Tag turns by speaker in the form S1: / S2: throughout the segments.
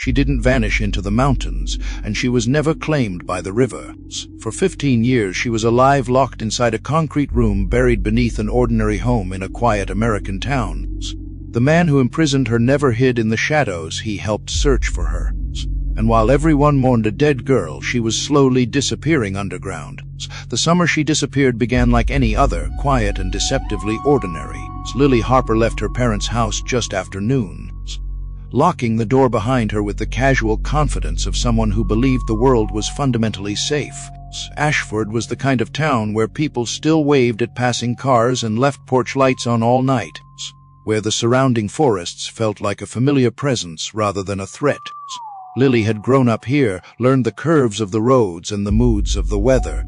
S1: She didn't vanish into the mountains, and she was never claimed by the river. For 15 years she was alive, locked inside a concrete room buried beneath an ordinary home in a quiet American town. The man who imprisoned her never hid in the shadows. He helped search for her. And while everyone mourned a dead girl, she was slowly disappearing underground. The summer she disappeared began like any other, quiet and deceptively ordinary. Lily Harper left her parents' house just after noon, locking the door behind her with the casual confidence of someone who believed the world was fundamentally safe. Ashford was the kind of town where people still waved at passing cars and left porch lights on all night, where the surrounding forests felt like a familiar presence rather than a threat. Lily had grown up here, learned the curves of the roads and the moods of the weather,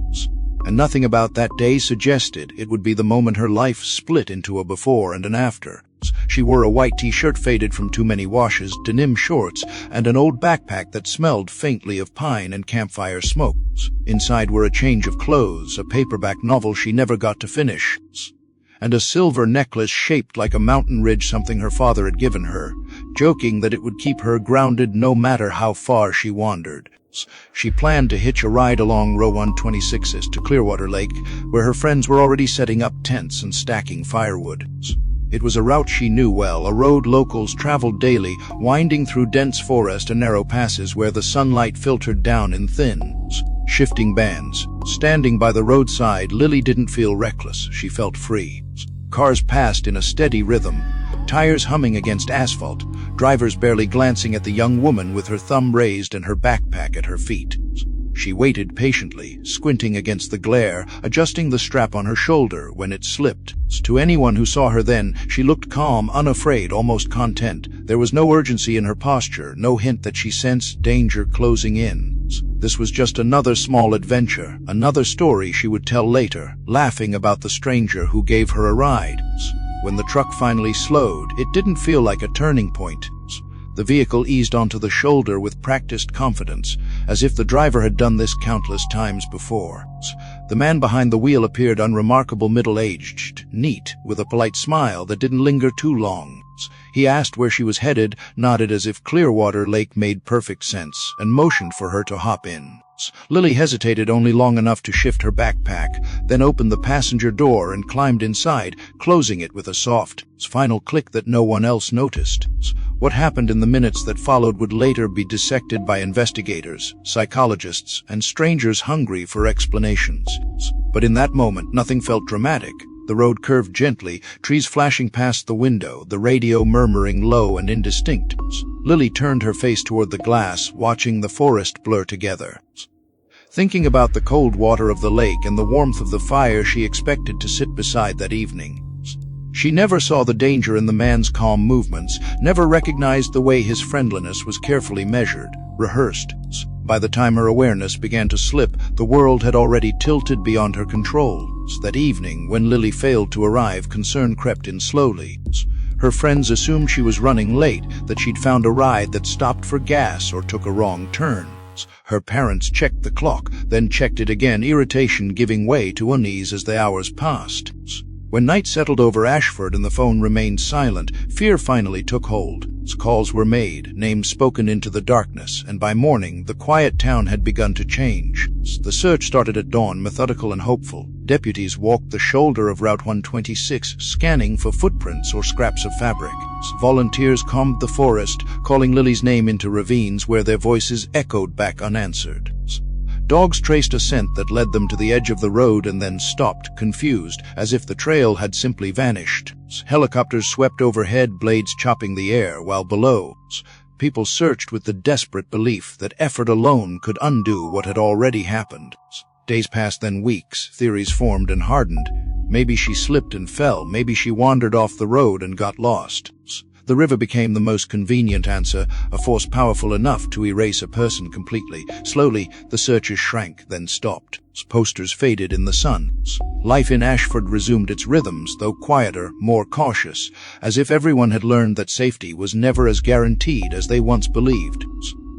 S1: and nothing about that day suggested it would be the moment her life split into a before and an after. She wore a white t-shirt faded from too many washes, denim shorts, and an old backpack that smelled faintly of pine and campfire smoke. Inside were a change of clothes, a paperback novel she never got to finish, and a silver necklace shaped like a mountain ridge, something her father had given her, joking that it would keep her grounded no matter how far she wandered. She planned to hitch a ride along Row 126 to Clearwater Lake, where her friends were already setting up tents and stacking firewood. It was a route she knew well, a road locals traveled daily, winding through dense forest and narrow passes where the sunlight filtered down in thin, shifting bands. Standing by the roadside, Lily didn't feel reckless. She felt free. Cars passed in a steady rhythm, tires humming against asphalt, drivers barely glancing at the young woman with her thumb raised and her backpack at her feet. She waited patiently, squinting against the glare, adjusting the strap on her shoulder when it slipped. To anyone who saw her then, she looked calm, unafraid, almost content. There was no urgency in her posture, no hint that she sensed danger closing in. This was just another small adventure, another story she would tell later, laughing about the stranger who gave her a ride. When the truck finally slowed, it didn't feel like a turning point. The vehicle eased onto the shoulder with practiced confidence, as if the driver had done this countless times before. The man behind the wheel appeared unremarkable, middle-aged, neat, with a polite smile that didn't linger too long. He asked where she was headed, nodded as if Clearwater Lake made perfect sense, and motioned for her to hop in. Lily hesitated only long enough to shift her backpack, then opened the passenger door and climbed inside, closing it with a soft, final click that no one else noticed. What happened in the minutes that followed would later be dissected by investigators, psychologists, and strangers hungry for explanations. But in that moment, nothing felt dramatic. The road curved gently, trees flashing past the window, the radio murmuring low and indistinct. Lily turned her face toward the glass, watching the forest blur together. Thinking about the cold water of the lake and the warmth of the fire she expected to sit beside that evening. She never saw the danger in the man's calm movements, never recognized the way his friendliness was carefully measured, rehearsed. By the time her awareness began to slip, the world had already tilted beyond her control. That evening, when Lily failed to arrive, concern crept in slowly. Her friends assumed she was running late, that she'd found a ride that stopped for gas or took a wrong turn. Her parents checked the clock, then checked it again, irritation giving way to unease as the hours passed. When night settled over Ashford and the phone remained silent, fear finally took hold. Calls were made, names spoken into the darkness, and by morning the quiet town had begun to change. The search started at dawn, methodical and hopeful. Deputies walked the shoulder of Route 126, scanning for footprints or scraps of fabric. Volunteers combed the forest, calling Lily's name into ravines where their voices echoed back unanswered. Dogs traced a scent that led them to the edge of the road and then stopped, confused, as if the trail had simply vanished. Helicopters swept overhead, blades chopping the air, while below, people searched with the desperate belief that effort alone could undo what had already happened. Days passed, then weeks. Theories formed and hardened. Maybe she slipped and fell. Maybe she wandered off the road and got lost. The river became the most convenient answer, a force powerful enough to erase a person completely. Slowly, the searches shrank, then stopped. Posters faded in the sun. Life in Ashford resumed its rhythms, though quieter, more cautious, as if everyone had learned that safety was never as guaranteed as they once believed.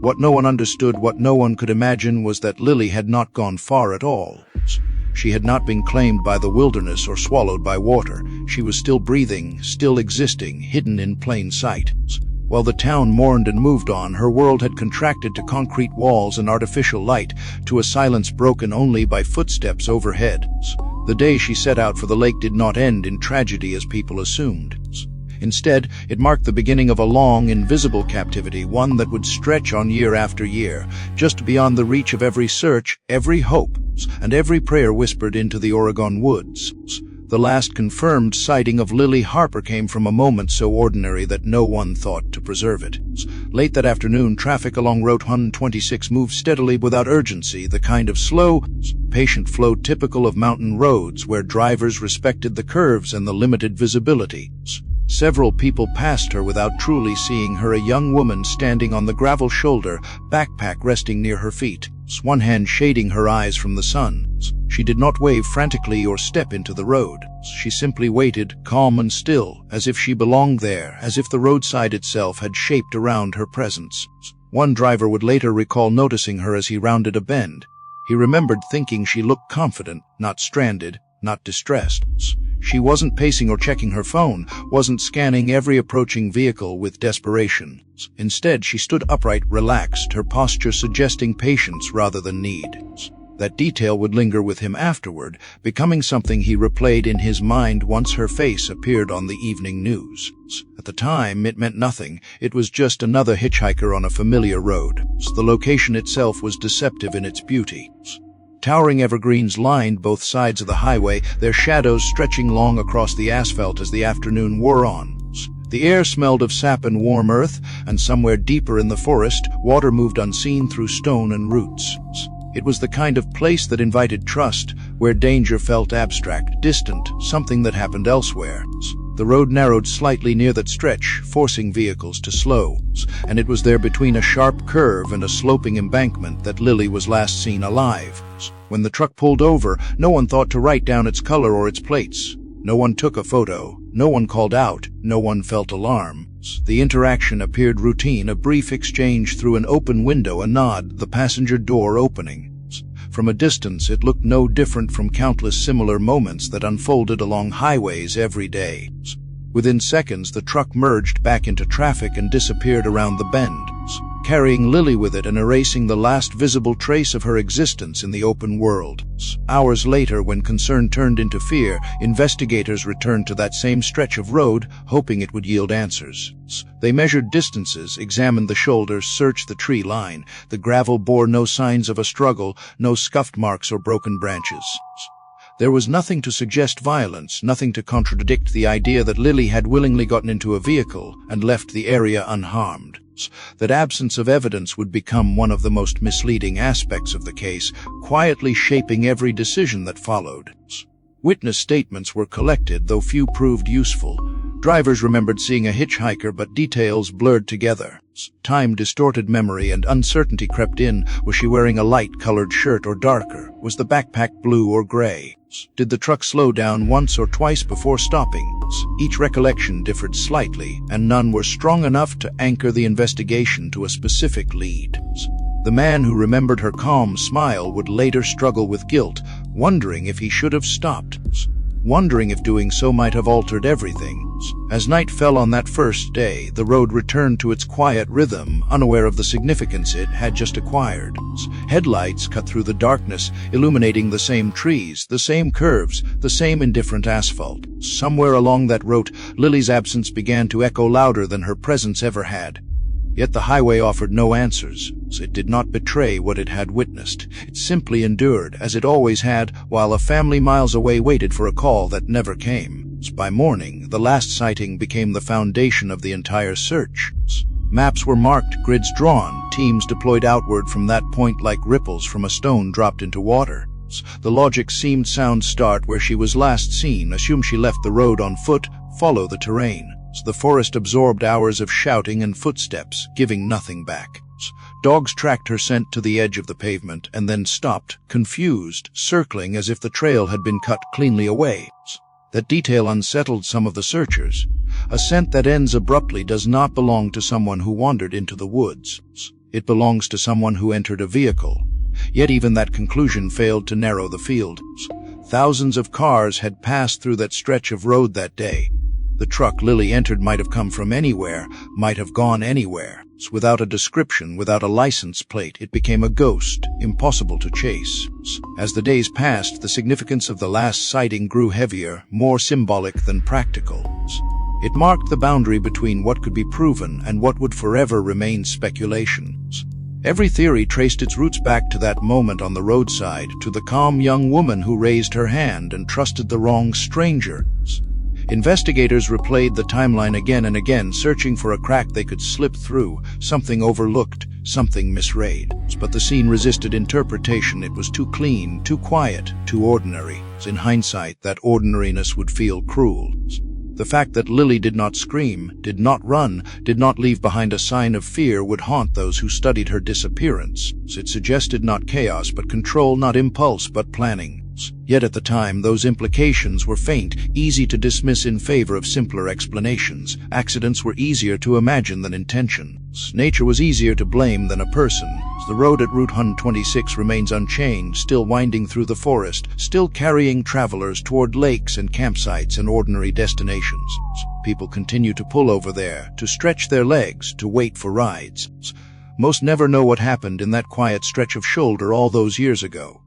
S1: What no one understood, what no one could imagine, was that Lily had not gone far at all. She had not been claimed by the wilderness or swallowed by water. She was still breathing, still existing, hidden in plain sight. While the town mourned and moved on, her world had contracted to concrete walls and artificial light, to a silence broken only by footsteps overhead. The day she set out for the lake did not end in tragedy as people assumed. Instead, it marked the beginning of a long, invisible captivity, one that would stretch on year after year, just beyond the reach of every search, every hope, and every prayer whispered into the Oregon woods. The last confirmed sighting of Lily Harper came from a moment so ordinary that no one thought to preserve it. Late that afternoon, traffic along Route 126 moved steadily without urgency, the kind of slow, patient flow typical of mountain roads where drivers respected the curves and the limited visibility. Several people passed her without truly seeing her, a young woman standing on the gravel shoulder, backpack resting near her feet, one hand shading her eyes from the sun. She did not wave frantically or step into the road. She simply waited, calm and still, as if she belonged there, as if the roadside itself had shaped around her presence. One driver would later recall noticing her as he rounded a bend. He remembered thinking she looked confident, not stranded, not distressed. She wasn't pacing or checking her phone, wasn't scanning every approaching vehicle with desperation. Instead, she stood upright, relaxed, her posture suggesting patience rather than need. That detail would linger with him afterward, becoming something he replayed in his mind once her face appeared on the evening news. At the time, it meant nothing. It was just another hitchhiker on a familiar road. The location itself was deceptive in its beauty. Towering evergreens lined both sides of the highway, their shadows stretching long across the asphalt as the afternoon wore on. The air smelled of sap and warm earth, and somewhere deeper in the forest, water moved unseen through stone and roots. It was the kind of place that invited trust, where danger felt abstract, distant, something that happened elsewhere. The road narrowed slightly near that stretch, forcing vehicles to slow, and it was there between a sharp curve and a sloping embankment that Lily was last seen alive. When the truck pulled over, no one thought to write down its color or its plates. No one took a photo, no one called out, no one felt alarm. The interaction appeared routine, a brief exchange through an open window, a nod, the passenger door opening. From a distance, it looked no different from countless similar moments that unfolded along highways every day. Within seconds, the truck merged back into traffic and disappeared around the bend, carrying Lily with it and erasing the last visible trace of her existence in the open world. Hours later, when concern turned into fear, investigators returned to that same stretch of road, hoping it would yield answers. They measured distances, examined the shoulders, searched the tree line. The gravel bore no signs of a struggle, no scuffed marks or broken branches. There was nothing to suggest violence, nothing to contradict the idea that Lily had willingly gotten into a vehicle and left the area unharmed. That absence of evidence would become one of the most misleading aspects of the case, quietly shaping every decision that followed. Witness statements were collected, though few proved useful. Drivers remembered seeing a hitchhiker, but details blurred together. Time distorted memory and uncertainty crept in. Was she wearing a light-colored shirt or darker? Was the backpack blue or gray? Did the truck slow down once or twice before stopping? Each recollection differed slightly, and none were strong enough to anchor the investigation to a specific lead. The man who remembered her calm smile would later struggle with guilt, wondering if he should have stopped, wondering if doing so might have altered everything. As night fell on that first day, the road returned to its quiet rhythm, unaware of the significance it had just acquired. Headlights cut through the darkness, illuminating the same trees, the same curves, the same indifferent asphalt. Somewhere along that route, Lily's absence began to echo louder than her presence ever had. Yet the highway offered no answers. It did not betray what it had witnessed. It simply endured, as it always had, while a family miles away waited for a call that never came. By morning, the last sighting became the foundation of the entire search. Maps were marked, grids drawn, teams deployed outward from that point like ripples from a stone dropped into water. The logic seemed sound: start where she was last seen, assume she left the road on foot, follow the terrain. The forest absorbed hours of shouting and footsteps, giving nothing back. Dogs tracked her scent to the edge of the pavement and then stopped, confused, circling as if the trail had been cut cleanly away. That detail unsettled some of the searchers. A scent that ends abruptly does not belong to someone who wandered into the woods. It belongs to someone who entered a vehicle. Yet even that conclusion failed to narrow the field. Thousands of cars had passed through that stretch of road that day. The truck Lily entered might have come from anywhere, might have gone anywhere. Without a description, without a license plate, it became a ghost, impossible to chase. As the days passed, the significance of the last sighting grew heavier, more symbolic than practical. It marked the boundary between what could be proven and what would forever remain speculation. Every theory traced its roots back to that moment on the roadside, to the calm young woman who raised her hand and trusted the wrong stranger. Investigators replayed the timeline again and again, searching for a crack they could slip through, something overlooked, something misread. But the scene resisted interpretation. It was too clean, too quiet, too ordinary. In hindsight, that ordinariness would feel cruel. The fact that Lily did not scream, did not run, did not leave behind a sign of fear would haunt those who studied her disappearance. It suggested not chaos but control, not impulse but planning. Yet at the time, those implications were faint, easy to dismiss in favor of simpler explanations. Accidents were easier to imagine than intentions. Nature was easier to blame than a person. The road at Route 126 remains unchanged, still winding through the forest, still carrying travelers toward lakes and campsites and ordinary destinations. People continue to pull over there, to stretch their legs, to wait for rides. Most never know what happened in that quiet stretch of shoulder all those years ago.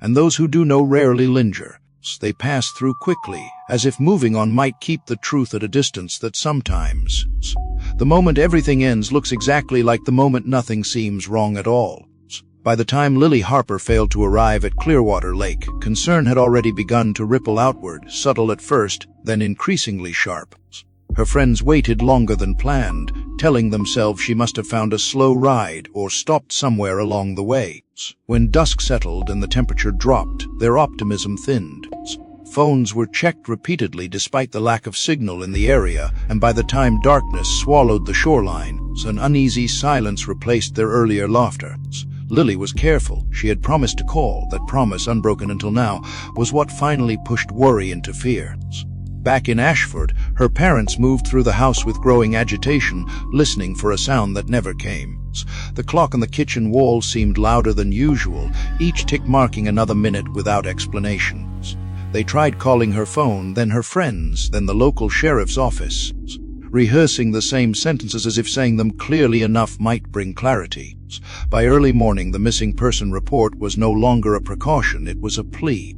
S1: And those who do know rarely linger. They pass through quickly, as if moving on might keep the truth at a distance that sometimes. The moment everything ends looks exactly like the moment nothing seems wrong at all. By the time Lily Harper failed to arrive at Clearwater Lake, concern had already begun to ripple outward, subtle at first, then increasingly sharp. Her friends waited longer than planned, telling themselves she must have found a slow ride or stopped somewhere along the way. When dusk settled and the temperature dropped, their optimism thinned. Phones were checked repeatedly despite the lack of signal in the area, and by the time darkness swallowed the shoreline, an uneasy silence replaced their earlier laughter. Lily was careful. She had promised to call. That promise, unbroken until now, was what finally pushed worry into fear. Back in Ashford, her parents moved through the house with growing agitation, listening for a sound that never came. The clock on the kitchen wall seemed louder than usual, each tick marking another minute without explanations. They tried calling her phone, then her friends, then the local sheriff's office, rehearsing the same sentences as if saying them clearly enough might bring clarity. By early morning, the missing person report was no longer a precaution, it was a plea.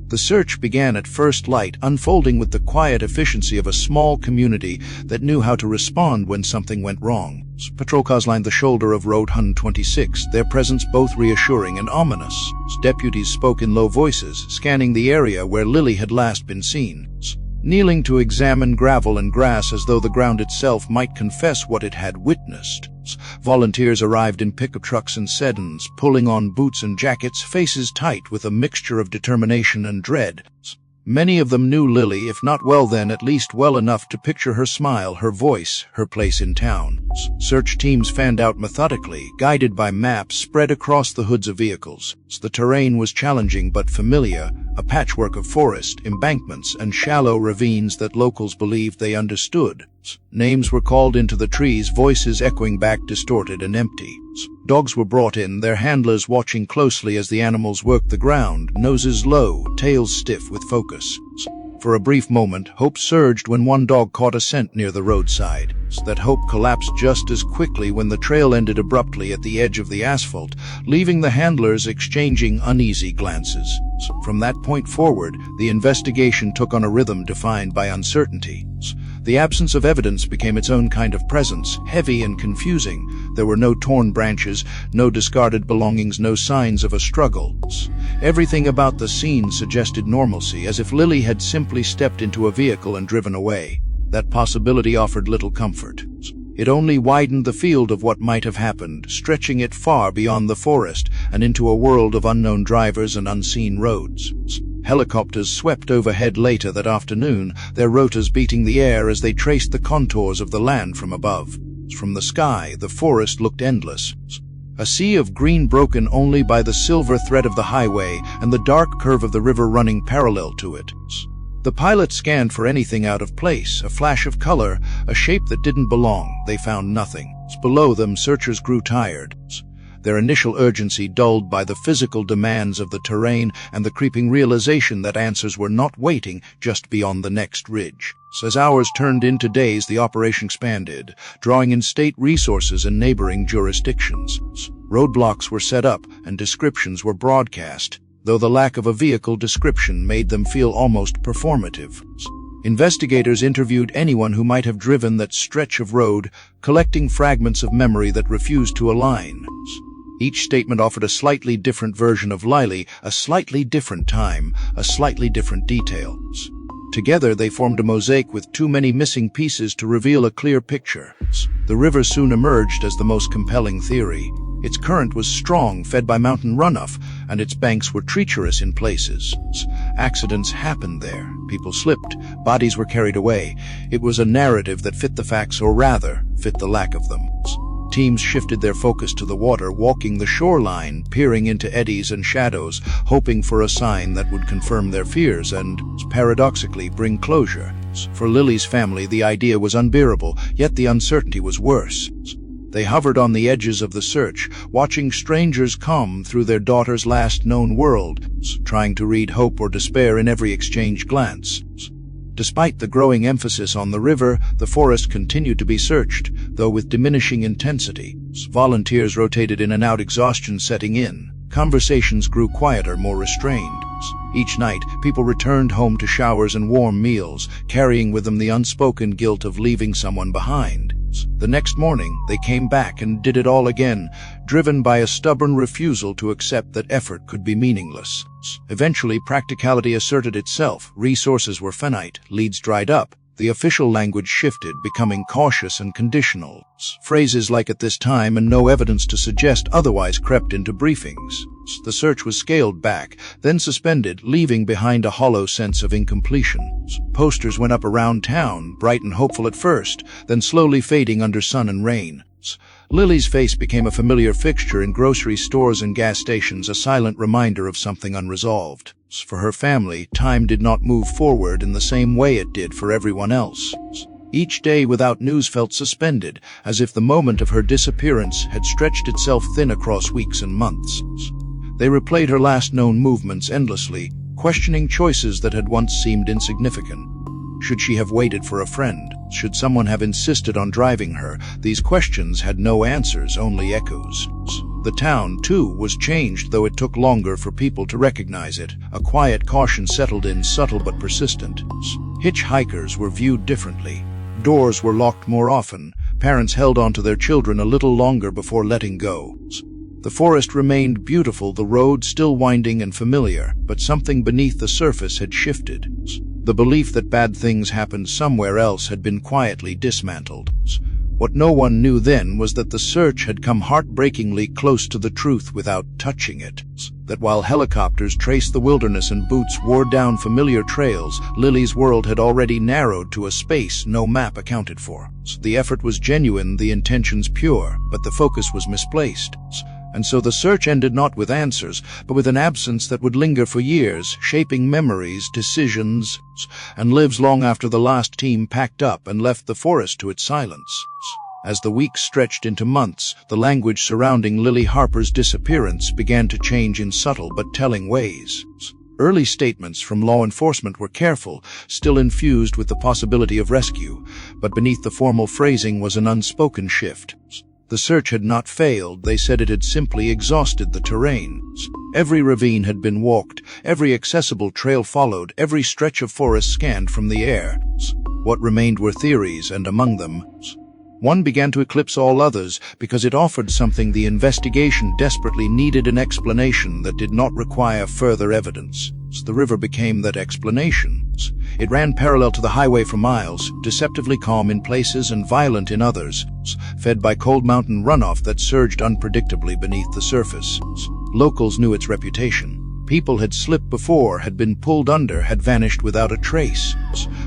S1: The search began at first light, unfolding with the quiet efficiency of a small community that knew how to respond when something went wrong. Patrol cars lined the shoulder of Road 126, their presence both reassuring and ominous. Deputies spoke in low voices, scanning the area where Lily had last been seen, kneeling to examine gravel and grass as though the ground itself might confess what it had witnessed. Volunteers arrived in pickup trucks and sedans, pulling on boots and jackets, faces tight with a mixture of determination and dread. Many of them knew Lily, if not well then, at least well enough to picture her smile, her voice, her place in town. Search teams fanned out methodically, guided by maps spread across the hoods of vehicles. The terrain was challenging but familiar, a patchwork of forest, embankments, and shallow ravines that locals believed they understood. Names were called into the trees, voices echoing back distorted and empty. Dogs were brought in, their handlers watching closely as the animals worked the ground, noses low, tails stiff with focus. For a brief moment, hope surged when one dog caught a scent near the roadside. That hope collapsed just as quickly when the trail ended abruptly at the edge of the asphalt, leaving the handlers exchanging uneasy glances. From that point forward, the investigation took on a rhythm defined by uncertainty. The absence of evidence became its own kind of presence, heavy and confusing. There were no torn branches, no discarded belongings, no signs of a struggle. Everything about the scene suggested normalcy, as if Lily had simply stepped into a vehicle and driven away. That possibility offered little comfort. It only widened the field of what might have happened, stretching it far beyond the forest and into a world of unknown drivers and unseen roads. Helicopters swept overhead later that afternoon, their rotors beating the air as they traced the contours of the land from above. From the sky, the forest looked endless. A sea of green broken only by the silver thread of the highway and the dark curve of the river running parallel to it. The pilot scanned for anything out of place, a flash of color, a shape that didn't belong. They found nothing. Below them, searchers grew tired. their initial urgency dulled by the physical demands of the terrain and the creeping realization that answers were not waiting just beyond the next ridge. As hours turned into days, the operation expanded, drawing in state resources and neighboring jurisdictions. Roadblocks were set up and descriptions were broadcast, though the lack of a vehicle description made them feel almost performative. Investigators interviewed anyone who might have driven that stretch of road, collecting fragments of memory that refused to align. Each statement offered a slightly different version of Lily, a slightly different time, a slightly different details. Together they formed a mosaic with too many missing pieces to reveal a clear picture. The river soon emerged as the most compelling theory. Its current was strong, fed by mountain runoff, and its banks were treacherous in places. Accidents happened there. People slipped. Bodies were carried away. It was a narrative that fit the facts, or rather, fit the lack of them. Teams shifted their focus to the water, walking the shoreline, peering into eddies and shadows, hoping for a sign that would confirm their fears and, paradoxically, bring closure. For Lily's family, the idea was unbearable, yet the uncertainty was worse. They hovered on the edges of the search, watching strangers come through their daughter's last known world, trying to read hope or despair in every exchanged glance. Despite the growing emphasis on the river, the forest continued to be searched, though with diminishing intensity. Volunteers rotated in and out, exhaustion setting in. Conversations grew quieter, more restrained. Each night, people returned home to showers and warm meals, carrying with them the unspoken guilt of leaving someone behind. The next morning, they came back and did it all again, driven by a stubborn refusal to accept that effort could be meaningless. Eventually, practicality asserted itself. Resources were finite, leads dried up. The official language shifted, becoming cautious and conditional. Phrases like "at this time" and "no evidence to suggest otherwise" crept into briefings. The search was scaled back, then suspended, leaving behind a hollow sense of incompletion. Posters went up around town, bright and hopeful at first, then slowly fading under sun and rain. Lily's face became a familiar fixture in grocery stores and gas stations, a silent reminder of something unresolved. For her family, time did not move forward in the same way it did for everyone else. Each day without news felt suspended, as if the moment of her disappearance had stretched itself thin across weeks and months. They replayed her last known movements endlessly, questioning choices that had once seemed insignificant. Should she have waited for a friend? Should someone have insisted on driving her? These questions had no answers, only echoes. The town, too, was changed, though it took longer for people to recognize it. A quiet caution settled in, subtle but persistent. Hitchhikers were viewed differently. Doors were locked more often. Parents held on to their children a little longer before letting go. The forest remained beautiful, the road still winding and familiar, but something beneath the surface had shifted. The belief that bad things happened somewhere else had been quietly dismantled. What no one knew then was that the search had come heartbreakingly close to the truth without touching it. That while helicopters traced the wilderness and boots wore down familiar trails, Lily's world had already narrowed to a space no map accounted for. The effort was genuine, the intentions pure, but the focus was misplaced. And so the search ended not with answers, but with an absence that would linger for years, shaping memories, decisions, and lives long after the last team packed up and left the forest to its silence. As the weeks stretched into months, the language surrounding Lily Harper's disappearance began to change in subtle but telling ways. Early statements from law enforcement were careful, still infused with the possibility of rescue, but beneath the formal phrasing was an unspoken shift. The search had not failed, they said it had simply exhausted the terrain. Every ravine had been walked, every accessible trail followed, every stretch of forest scanned from the air. What remained were theories, and among them, one began to eclipse all others because it offered something the investigation desperately needed: an explanation that did not require further evidence. The river became that explanation. It ran parallel to the highway for miles, deceptively calm in places and violent in others, fed by cold mountain runoff that surged unpredictably beneath the surface. Locals knew its reputation. People had slipped before, had been pulled under, had vanished without a trace.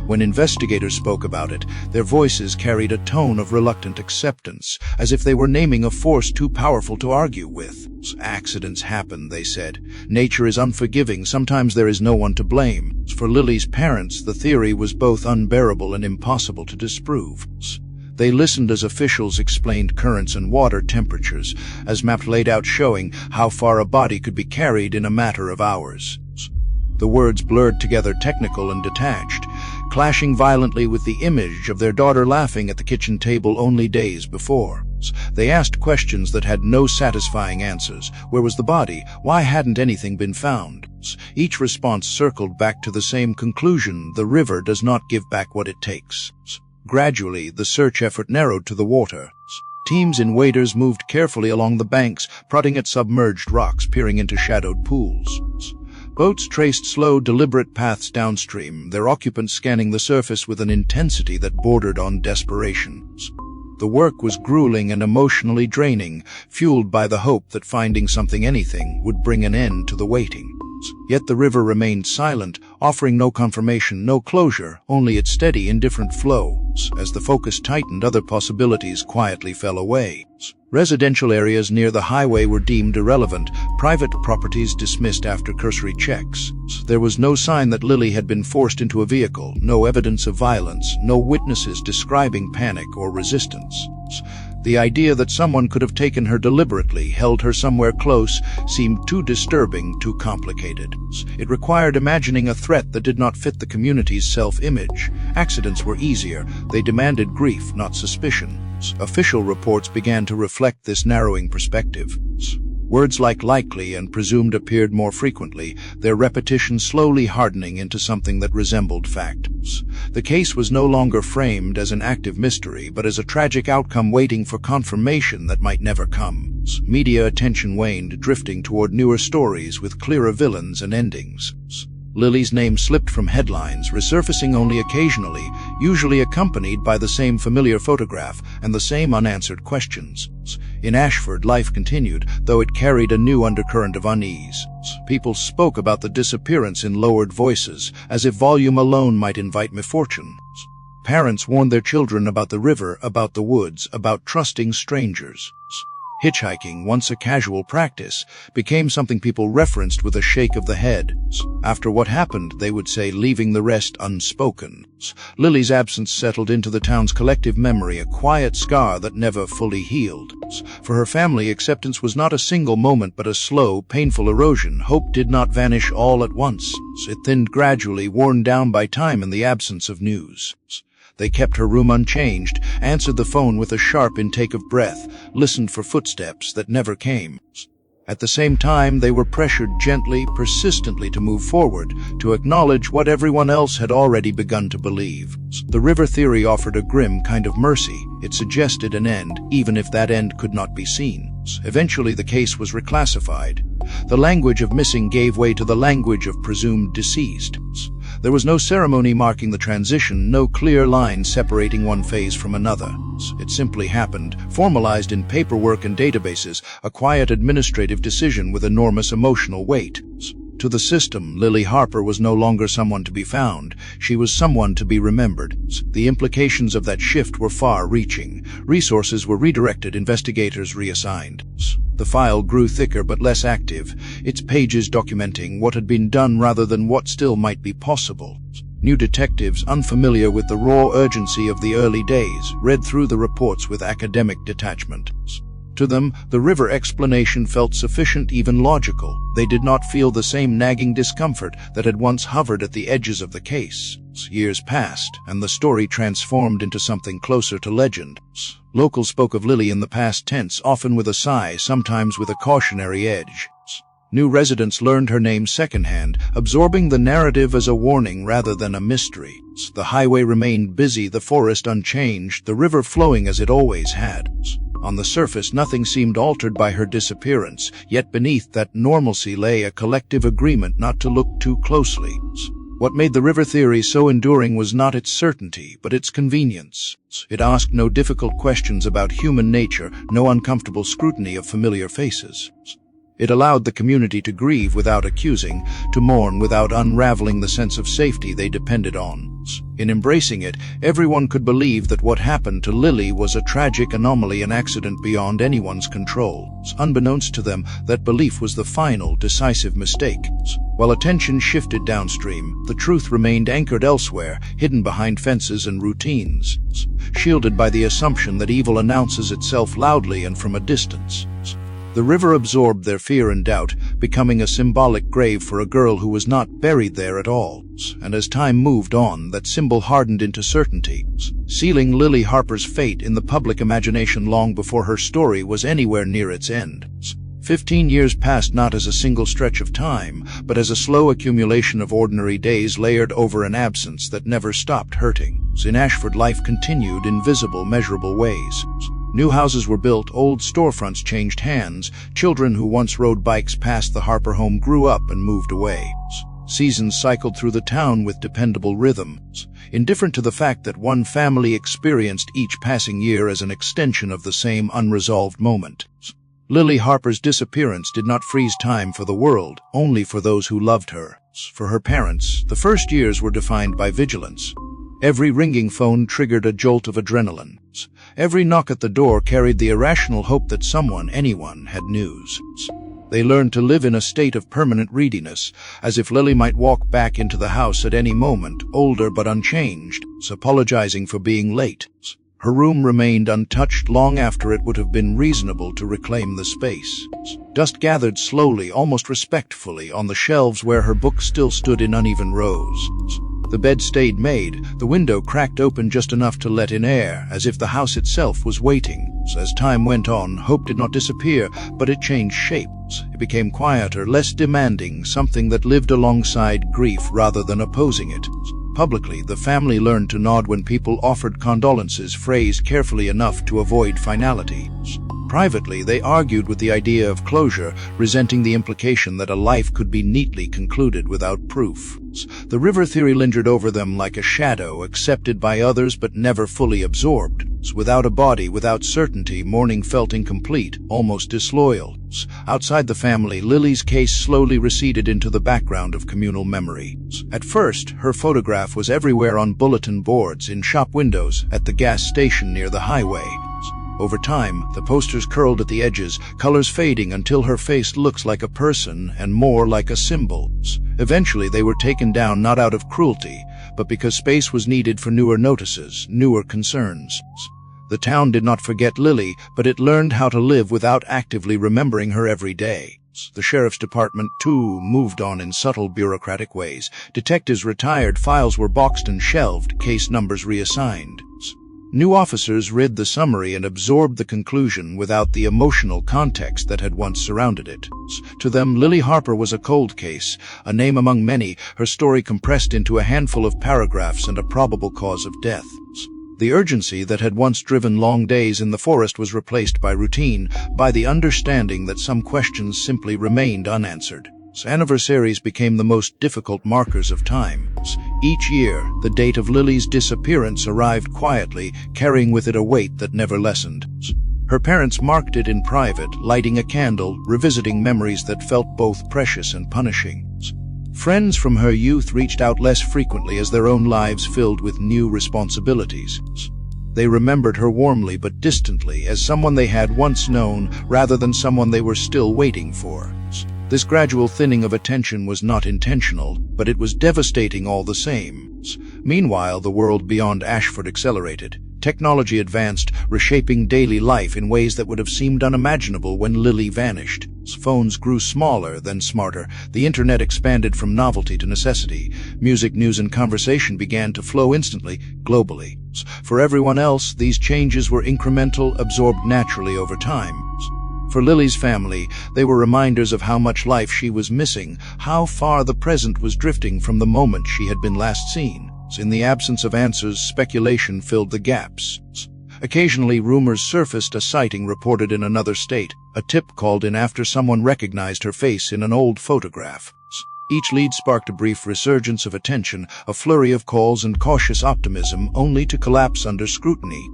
S1: When investigators spoke about it, their voices carried a tone of reluctant acceptance, as if they were naming a force too powerful to argue with. Accidents happen, they said. Nature is unforgiving, sometimes there is no one to blame. For Lily's parents, the theory was both unbearable and impossible to disprove. They listened as officials explained currents and water temperatures, as maps laid out showing how far a body could be carried in a matter of hours. The words blurred together, technical and detached, clashing violently with the image of their daughter laughing at the kitchen table only days before. They asked questions that had no satisfying answers. Where was the body? Why hadn't anything been found? Each response circled back to the same conclusion: the river does not give back what it takes. Gradually, the search effort narrowed to the water. Teams in waders moved carefully along the banks, prodding at submerged rocks, peering into shadowed pools. Boats traced slow, deliberate paths downstream, their occupants scanning the surface with an intensity that bordered on desperation. The work was grueling and emotionally draining, fueled by the hope that finding something, anything, would bring an end to the waiting. Yet the river remained silent, offering no confirmation, no closure, only its steady, indifferent flow. As the focus tightened, other possibilities quietly fell away. Residential areas near the highway were deemed irrelevant, private properties dismissed after cursory checks. There was no sign that Lily had been forced into a vehicle, no evidence of violence, no witnesses describing panic or resistance. The idea that someone could have taken her deliberately, held her somewhere close, seemed too disturbing, too complicated. It required imagining a threat that did not fit the community's self-image. Accidents were easier. They demanded grief, not suspicion. Official reports began to reflect this narrowing perspective. Words like likely and presumed appeared more frequently, their repetition slowly hardening into something that resembled fact. The case was no longer framed as an active mystery, but as a tragic outcome waiting for confirmation that might never come. Media attention waned, drifting toward newer stories with clearer villains and endings. Lily's name slipped from headlines, resurfacing only occasionally, usually accompanied by the same familiar photograph and the same unanswered questions. In Ashford, life continued, though it carried a new undercurrent of unease. People spoke about the disappearance in lowered voices, as if volume alone might invite misfortune. Parents warned their children about the river, about the woods, about trusting strangers. Hitchhiking, once a casual practice, became something people referenced with a shake of the head. After what happened, they would say, leaving the rest unspoken. Lily's absence settled into the town's collective memory, a quiet scar that never fully healed. For her family, acceptance was not a single moment, but a slow, painful erosion. Hope did not vanish all at once. It thinned gradually, worn down by time and the absence of news. They kept her room unchanged, answered the phone with a sharp intake of breath, listened for footsteps that never came. At the same time, they were pressured gently, persistently to move forward, to acknowledge what everyone else had already begun to believe. The river theory offered a grim kind of mercy. It suggested an end, even if that end could not be seen. Eventually, the case was reclassified. The language of missing gave way to the language of presumed deceased. There was no ceremony marking the transition, no clear line separating one phase from another. It simply happened, formalized in paperwork and databases, a quiet administrative decision with enormous emotional weight. To the system, Lily Harper was no longer someone to be found. She was someone to be remembered. The implications of that shift were far-reaching. Resources were redirected, investigators reassigned. The file grew thicker but less active, its pages documenting what had been done rather than what still might be possible. New detectives, unfamiliar with the raw urgency of the early days, read through the reports with academic detachment. To them, the river explanation felt sufficient, even logical. They did not feel the same nagging discomfort that had once hovered at the edges of the case. Years passed, and the story transformed into something closer to legend. Locals spoke of Lily in the past tense, often with a sigh, sometimes with a cautionary edge. New residents learned her name secondhand, absorbing the narrative as a warning rather than a mystery. The highway remained busy, the forest unchanged, the river flowing as it always had. On the surface, nothing seemed altered by her disappearance, yet beneath that normalcy lay a collective agreement not to look too closely. What made the river theory so enduring was not its certainty, but its convenience. It asked no difficult questions about human nature, no uncomfortable scrutiny of familiar faces. It allowed the community to grieve without accusing, to mourn without unraveling the sense of safety they depended on. In embracing it, everyone could believe that what happened to Lily was a tragic anomaly, an accident beyond anyone's control. Unbeknownst to them, that belief was the final, decisive mistake. While attention shifted downstream, the truth remained anchored elsewhere, hidden behind fences and routines, shielded by the assumption that evil announces itself loudly and from a distance. The river absorbed their fear and doubt, becoming a symbolic grave for a girl who was not buried there at all. And as time moved on, that symbol hardened into certainty, sealing Lily Harper's fate in the public imagination long before her story was anywhere near its end. 15 years passed not as a single stretch of time, but as a slow accumulation of ordinary days layered over an absence that never stopped hurting. In Ashford, life continued in visible, measurable ways. New houses were built, old storefronts changed hands, children who once rode bikes past the Harper home grew up and moved away. Seasons cycled through the town with dependable rhythms, indifferent to the fact that one family experienced each passing year as an extension of the same unresolved moment. Lily Harper's disappearance did not freeze time for the world, only for those who loved her. For her parents, the first years were defined by vigilance. Every ringing phone triggered a jolt of adrenaline. Every knock at the door carried the irrational hope that someone, anyone, had news. They learned to live in a state of permanent readiness, as if Lily might walk back into the house at any moment, older but unchanged, apologizing for being late. Her room remained untouched long after it would have been reasonable to reclaim the space. Dust gathered slowly, almost respectfully, on the shelves where her books still stood in uneven rows. The bed stayed made, the window cracked open just enough to let in air, as if the house itself was waiting. As time went on, hope did not disappear, but it changed shape. It became quieter, less demanding, something that lived alongside grief rather than opposing it. Publicly, the family learned to nod when people offered condolences, phrased carefully enough to avoid finality. Privately, they argued with the idea of closure, resenting the implication that a life could be neatly concluded without proof. The river theory lingered over them like a shadow, accepted by others but never fully absorbed. Without a body, without certainty, mourning felt incomplete, almost disloyal. Outside the family, Lily's case slowly receded into the background of communal memory. At first, her photograph was everywhere on bulletin boards, in shop windows, at the gas station near the highway. Over time, the posters curled at the edges, colors fading until her face looks like a person and more like a symbol. Eventually, they were taken down not out of cruelty, but because space was needed for newer notices, newer concerns. The town did not forget Lily, but it learned how to live without actively remembering her every day. The sheriff's department, too, moved on in subtle bureaucratic ways. Detectives retired, files were boxed and shelved, case numbers reassigned. New officers read the summary and absorbed the conclusion without the emotional context that had once surrounded it. To them, Lily Harper was a cold case, a name among many, her story compressed into a handful of paragraphs and a probable cause of death. The urgency that had once driven long days in the forest was replaced by routine, by the understanding that some questions simply remained unanswered. Anniversaries became the most difficult markers of time. Each year, the date of Lily's disappearance arrived quietly, carrying with it a weight that never lessened. Her parents marked it in private, lighting a candle, revisiting memories that felt both precious and punishing. Friends from her youth reached out less frequently as their own lives filled with new responsibilities. They remembered her warmly but distantly, as someone they had once known rather than someone they were still waiting for. This gradual thinning of attention was not intentional, but it was devastating all the same. Meanwhile, the world beyond Ashford accelerated. Technology advanced, reshaping daily life in ways that would have seemed unimaginable when Lily vanished. Phones grew smaller, then smarter. The internet expanded from novelty to necessity. Music, news, and conversation began to flow instantly, globally. For everyone else, these changes were incremental, absorbed naturally over time. For Lily's family, they were reminders of how much life she was missing, how far the present was drifting from the moment she had been last seen. In the absence of answers, speculation filled the gaps. Occasionally, rumors surfaced, a sighting reported in another state, a tip called in after someone recognized her face in an old photograph. Each lead sparked a brief resurgence of attention, a flurry of calls and cautious optimism, only to collapse under scrutiny.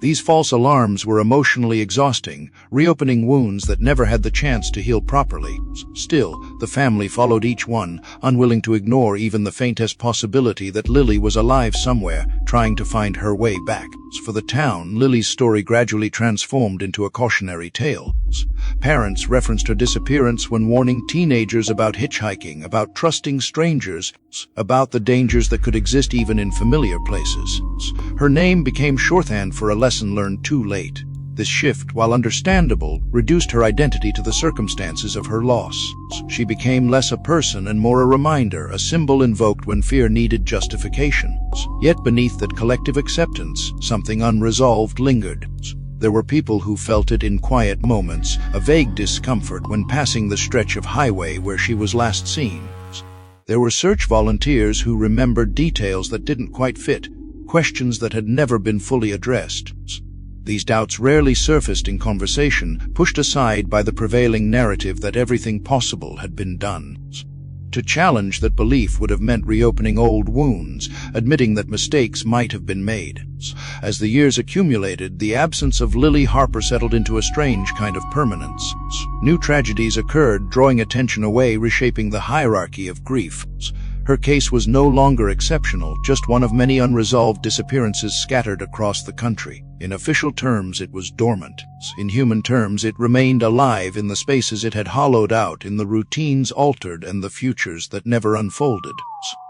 S1: These false alarms were emotionally exhausting, reopening wounds that never had the chance to heal properly. Still, the family followed each one, unwilling to ignore even the faintest possibility that Lily was alive somewhere, trying to find her way back. For the town, Lily's story gradually transformed into a cautionary tale. Parents referenced her disappearance when warning teenagers about hitchhiking, about trusting strangers, about the dangers that could exist even in familiar places. Her name became shorthand for a lesson learned too late. This shift, while understandable, reduced her identity to the circumstances of her loss. She became less a person and more a reminder, a symbol invoked when fear needed justification. Yet beneath that collective acceptance, something unresolved lingered. There were people who felt it in quiet moments, a vague discomfort when passing the stretch of highway where she was last seen. There were search volunteers who remembered details that didn't quite fit, questions that had never been fully addressed. These doubts rarely surfaced in conversation, pushed aside by the prevailing narrative that everything possible had been done. To challenge that belief would have meant reopening old wounds, admitting that mistakes might have been made. As the years accumulated, the absence of Lily Harper settled into a strange kind of permanence. New tragedies occurred, drawing attention away, reshaping the hierarchy of grief. Her case was no longer exceptional, just one of many unresolved disappearances scattered across the country. In official terms, it was dormant. In human terms, it remained alive in the spaces it had hollowed out, in the routines altered and the futures that never unfolded.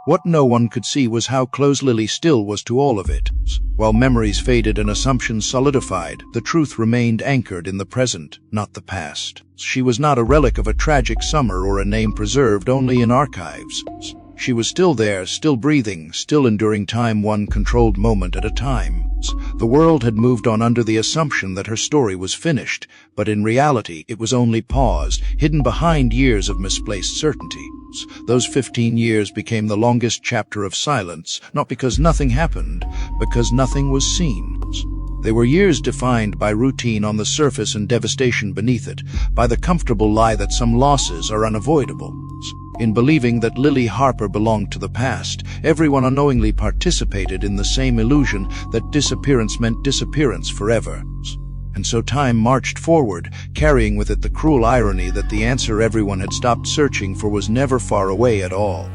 S1: What no one could see was how close Lily still was to all of it. While memories faded and assumptions solidified, the truth remained anchored in the present, not the past. She was not a relic of a tragic summer or a name preserved only in archives. She was still there, still breathing, still enduring time, one controlled moment at a time. The world had moved on under the assumption that her story was finished, but in reality it was only paused, hidden behind years of misplaced certainty. Those 15 years became the longest chapter of silence, not because nothing happened, because nothing was seen. They were years defined by routine on the surface and devastation beneath it, by the comfortable lie that some losses are unavoidable. In believing that Lily Harper belonged to the past, everyone unknowingly participated in the same illusion that disappearance meant disappearance forever. And so time marched forward, carrying with it the cruel irony that the answer everyone had stopped searching for was never far away at all.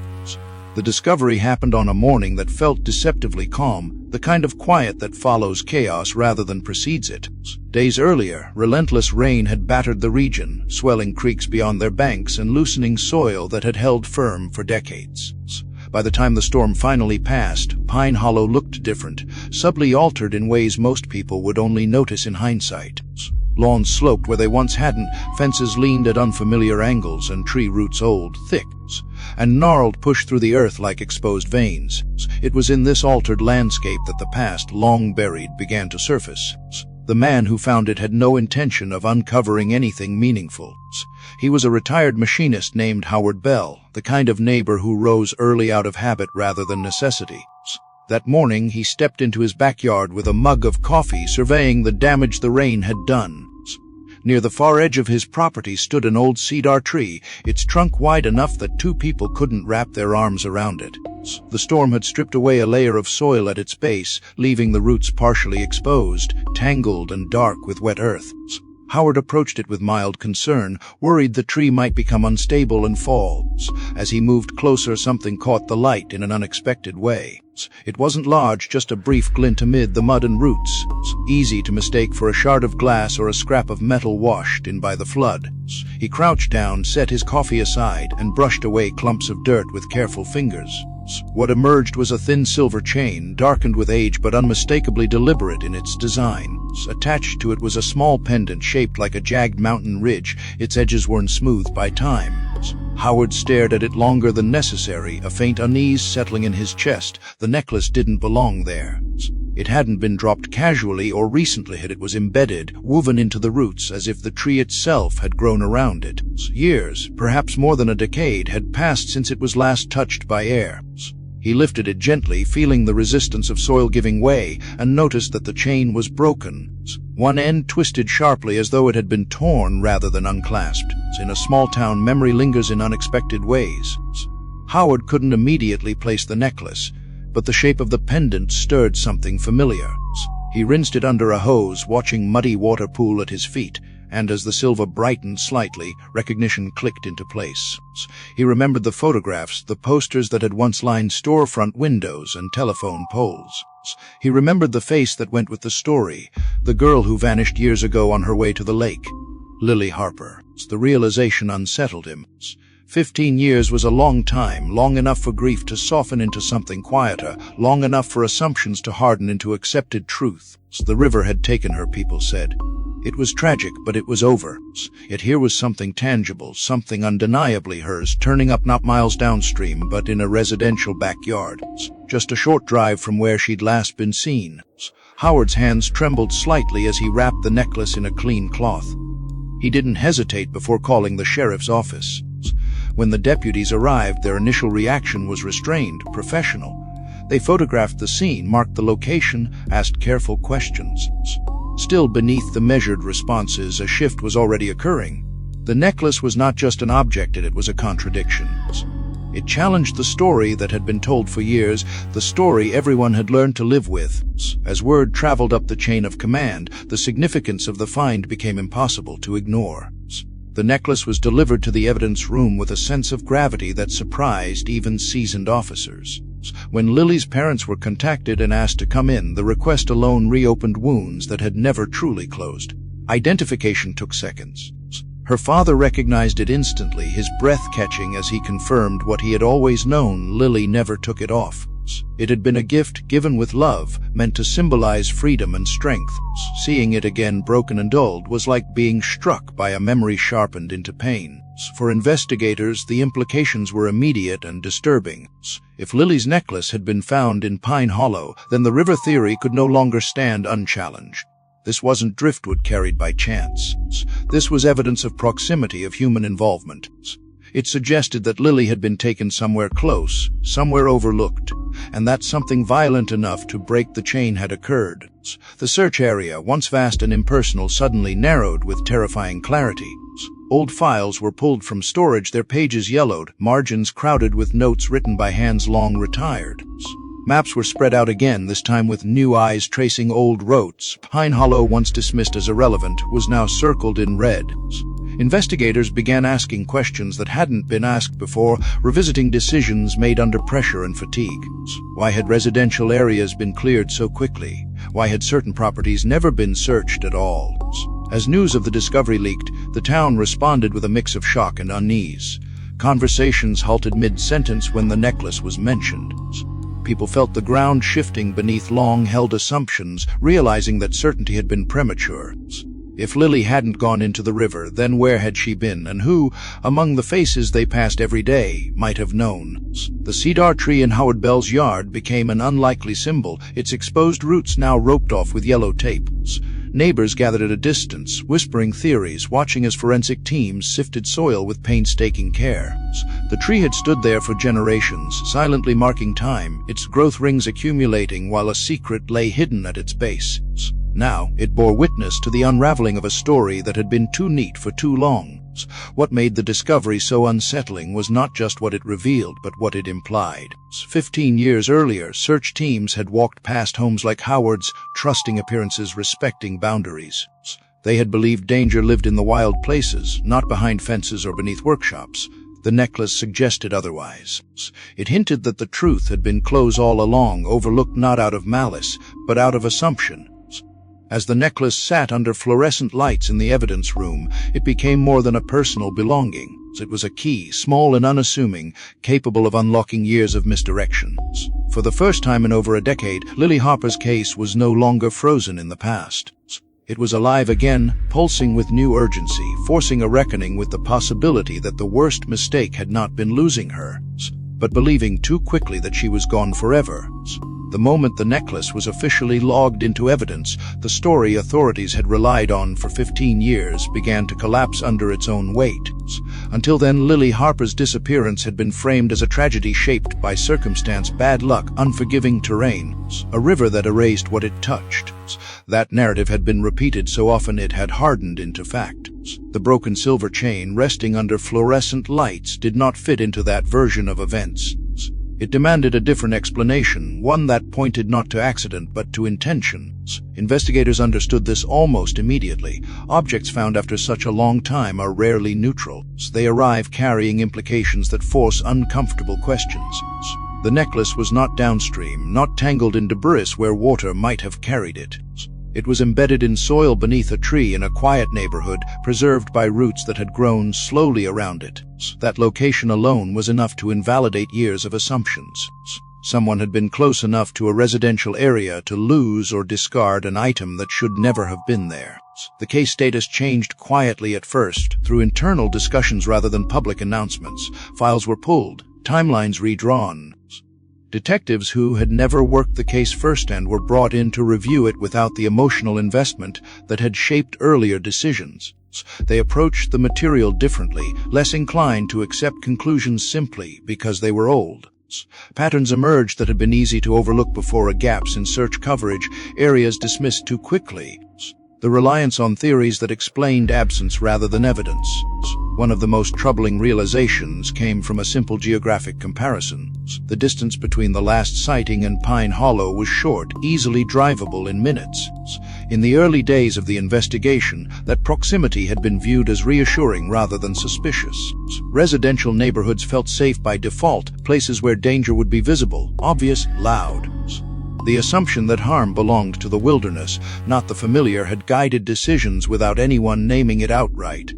S1: The discovery happened on a morning that felt deceptively calm, the kind of quiet that follows chaos rather than precedes it. Days earlier, relentless rain had battered the region, swelling creeks beyond their banks and loosening soil that had held firm for decades. By the time the storm finally passed, Pine Hollow looked different, subtly altered in ways most people would only notice in hindsight. Lawns sloped where they once hadn't, fences leaned at unfamiliar angles, and tree roots old, thick, and gnarled pushed through the earth like exposed veins. It was in this altered landscape that the past, long buried, began to surface. The man who found it had no intention of uncovering anything meaningful. He was a retired machinist named Howard Bell, the kind of neighbor who rose early out of habit rather than necessity. That morning, he stepped into his backyard with a mug of coffee, surveying the damage the rain had done. Near the far edge of his property stood an old cedar tree, its trunk wide enough that two people couldn't wrap their arms around it. The storm had stripped away a layer of soil at its base, leaving the roots partially exposed, tangled and dark with wet earth. Howard approached it with mild concern, worried the tree might become unstable and fall. As he moved closer, something caught the light in an unexpected way. It wasn't large, just a brief glint amid the mud and roots, easy to mistake for a shard of glass or a scrap of metal washed in by the flood. He crouched down, set his coffee aside, and brushed away clumps of dirt with careful fingers. What emerged was a thin silver chain, darkened with age but unmistakably deliberate in its design. Attached to it was a small pendant shaped like a jagged mountain ridge, its edges worn smooth by time. Howard stared at it longer than necessary, a faint unease settling in his chest. The necklace didn't belong there. It hadn't been dropped casually or recently, it was embedded, woven into the roots, as if the tree itself had grown around it. Years, perhaps more than a decade, had passed since it was last touched by air. He lifted it gently, feeling the resistance of soil giving way, and noticed that the chain was broken. One end twisted sharply as though it had been torn rather than unclasped. In a small town, memory lingers in unexpected ways. Howard couldn't immediately place the necklace, but the shape of the pendant stirred something familiar. He rinsed it under a hose, watching muddy water pool at his feet, and as the silver brightened slightly, recognition clicked into place. He remembered the photographs, the posters that had once lined storefront windows and telephone poles. He remembered the face that went with the story, the girl who vanished years ago on her way to the lake. Lily Harper. The realization unsettled him. 15 years was a long time, long enough for grief to soften into something quieter, long enough for assumptions to harden into accepted truth. The river had taken her, people said. It was tragic, but it was over. Yet here was something tangible, something undeniably hers, turning up not miles downstream, but in a residential backyard, just a short drive from where she'd last been seen. Howard's hands trembled slightly as he wrapped the necklace in a clean cloth. He didn't hesitate before calling the sheriff's office. When the deputies arrived, their initial reaction was restrained, professional. They photographed the scene, marked the location, asked careful questions. Still, beneath the measured responses, a shift was already occurring. The necklace was not just an object, it was a contradiction. It challenged the story that had been told for years, the story everyone had learned to live with. As word traveled up the chain of command, the significance of the find became impossible to ignore. The necklace was delivered to the evidence room with a sense of gravity that surprised even seasoned officers. When Lily's parents were contacted and asked to come in, the request alone reopened wounds that had never truly closed. Identification took seconds. Her father recognized it instantly, his breath catching as he confirmed what he had always known. Lily never took it off. It had been a gift given with love, meant to symbolize freedom and strength. Seeing it again broken and dulled was like being struck by a memory sharpened into pain. For investigators, the implications were immediate and disturbing. If Lily's necklace had been found in Pine Hollow, then the river theory could no longer stand unchallenged. This wasn't driftwood carried by chance. This was evidence of proximity, of human involvement. It suggested that Lily had been taken somewhere close, somewhere overlooked, and that something violent enough to break the chain had occurred. The search area, once vast and impersonal, suddenly narrowed with terrifying clarity. Old files were pulled from storage, their pages yellowed, margins crowded with notes written by hands long retired. Maps were spread out again, this time with new eyes tracing old routes. Pine Hollow, once dismissed as irrelevant, was now circled in red. Investigators began asking questions that hadn't been asked before, revisiting decisions made under pressure and fatigue. Why had residential areas been cleared so quickly? Why had certain properties never been searched at all? As news of the discovery leaked, the town responded with a mix of shock and unease. Conversations halted mid-sentence when the necklace was mentioned. People felt the ground shifting beneath long-held assumptions, realizing that certainty had been premature. If Lily hadn't gone into the river, then where had she been, and who, among the faces they passed every day, might have known? The cedar tree in Howard Bell's yard became an unlikely symbol, its exposed roots now roped off with yellow tape. Neighbors gathered at a distance, whispering theories, watching as forensic teams sifted soil with painstaking care. The tree had stood there for generations, silently marking time, its growth rings accumulating while a secret lay hidden at its base. Now, it bore witness to the unraveling of a story that had been too neat for too long. What made the discovery so unsettling was not just what it revealed, but what it implied. 15 years earlier, search teams had walked past homes like Howard's, trusting appearances, respecting boundaries. They had believed danger lived in the wild places, not behind fences or beneath workshops. The necklace suggested otherwise. It hinted that the truth had been close all along, overlooked not out of malice, but out of assumption. As the necklace sat under fluorescent lights in the evidence room, it became more than a personal belonging. It was a key, small and unassuming, capable of unlocking years of misdirection. For the first time in over a decade, Lily Harper's case was no longer frozen in the past. It was alive again, pulsing with new urgency, forcing a reckoning with the possibility that the worst mistake had not been losing her, but believing too quickly that she was gone forever. The moment the necklace was officially logged into evidence, the story authorities had relied on for 15 years began to collapse under its own weight. Until then, Lily Harper's disappearance had been framed as a tragedy shaped by circumstance, bad luck, unforgiving terrain, a river that erased what it touched. That narrative had been repeated so often it had hardened into fact. The broken silver chain resting under fluorescent lights did not fit into that version of events. It demanded a different explanation, one that pointed not to accident but to intentions. Investigators understood this almost immediately. Objects found after such a long time are rarely neutral. They arrive carrying implications that force uncomfortable questions. The necklace was not downstream, not tangled in debris where water might have carried it. It was embedded in soil beneath a tree in a quiet neighborhood, preserved by roots that had grown slowly around it. That location alone was enough to invalidate years of assumptions. Someone had been close enough to a residential area to lose or discard an item that should never have been there. The case status changed quietly at first, through internal discussions rather than public announcements. Files were pulled, timelines redrawn. Detectives who had never worked the case firsthand were brought in to review it without the emotional investment that had shaped earlier decisions. They approached the material differently, less inclined to accept conclusions simply because they were old. Patterns emerged that had been easy to overlook before: gaps in search coverage, areas dismissed too quickly, the reliance on theories that explained absence rather than evidence. One of the most troubling realizations came from a simple geographic comparison. The distance between the last sighting and Pine Hollow was short, easily drivable in minutes. In the early days of the investigation, that proximity had been viewed as reassuring rather than suspicious. Residential neighborhoods felt safe by default, places where danger would be visible, obvious, loud. The assumption that harm belonged to the wilderness, not the familiar, had guided decisions without anyone naming it outright.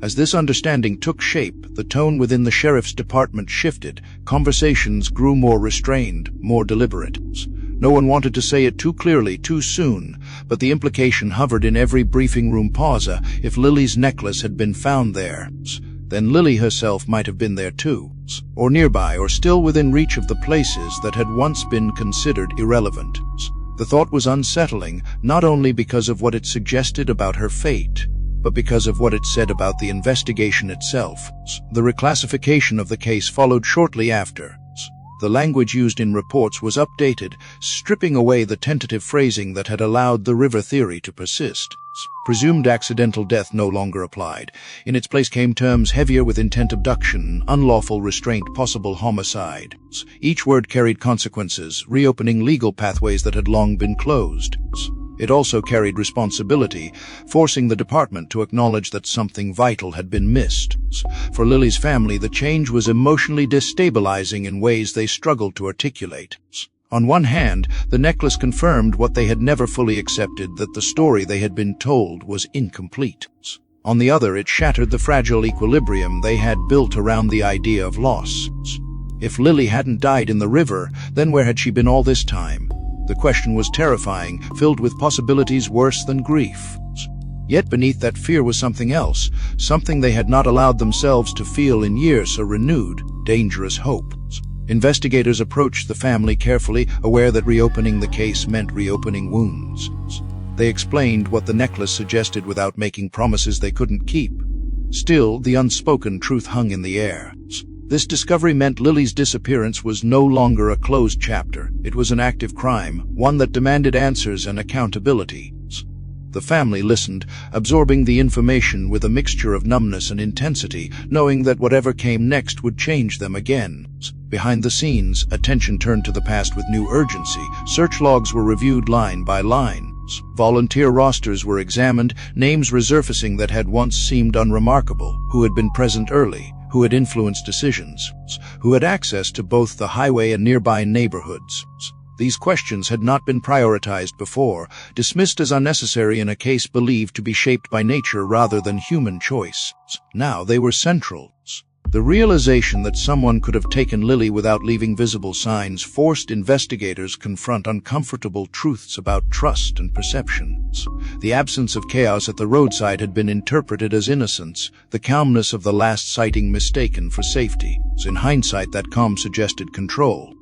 S1: As this understanding took shape, the tone within the sheriff's department shifted. Conversations grew more restrained, more deliberate. No one wanted to say it too clearly, too soon, but the implication hovered in every briefing room pause: if Lily's necklace had been found there, then Lily herself might have been there too, or nearby, or still within reach of the places that had once been considered irrelevant. The thought was unsettling, not only because of what it suggested about her fate, but because of what it said about the investigation itself. The reclassification of the case followed shortly after. The language used in reports was updated, stripping away the tentative phrasing that had allowed the river theory to persist. Presumed accidental death no longer applied. In its place came terms heavier with intent: abduction, unlawful restraint, possible homicide. Each word carried consequences, reopening legal pathways that had long been closed. It also carried responsibility, forcing the department to acknowledge that something vital had been missed. For Lily's family, the change was emotionally destabilizing in ways they struggled to articulate. On one hand, the necklace confirmed what they had never fully accepted, that the story they had been told was incomplete. On the other, it shattered the fragile equilibrium they had built around the idea of loss. If Lily hadn't died in the river, then where had she been all this time? The question was terrifying, filled with possibilities worse than grief. Yet beneath that fear was something else, something they had not allowed themselves to feel in years: a renewed, dangerous hope. Investigators approached the family carefully, aware that reopening the case meant reopening wounds. They explained what the necklace suggested without making promises they couldn't keep. Still, the unspoken truth hung in the air. This discovery meant Lily's disappearance was no longer a closed chapter. It was an active crime, one that demanded answers and accountability. The family listened, absorbing the information with a mixture of numbness and intensity, knowing that whatever came next would change them again. Behind the scenes, attention turned to the past with new urgency. Search logs were reviewed line by line. Volunteer rosters were examined, names resurfacing that had once seemed unremarkable: who had been present early, who had influenced decisions, who had access to both the highway and nearby neighborhoods. These questions had not been prioritized before, dismissed as unnecessary in a case believed to be shaped by nature rather than human choice. Now they were central. The realization that someone could have taken Lily without leaving visible signs forced investigators to confront uncomfortable truths about trust and perception. The absence of chaos at the roadside had been interpreted as innocence, the calmness of the last sighting mistaken for safety. In hindsight, that calm suggested control.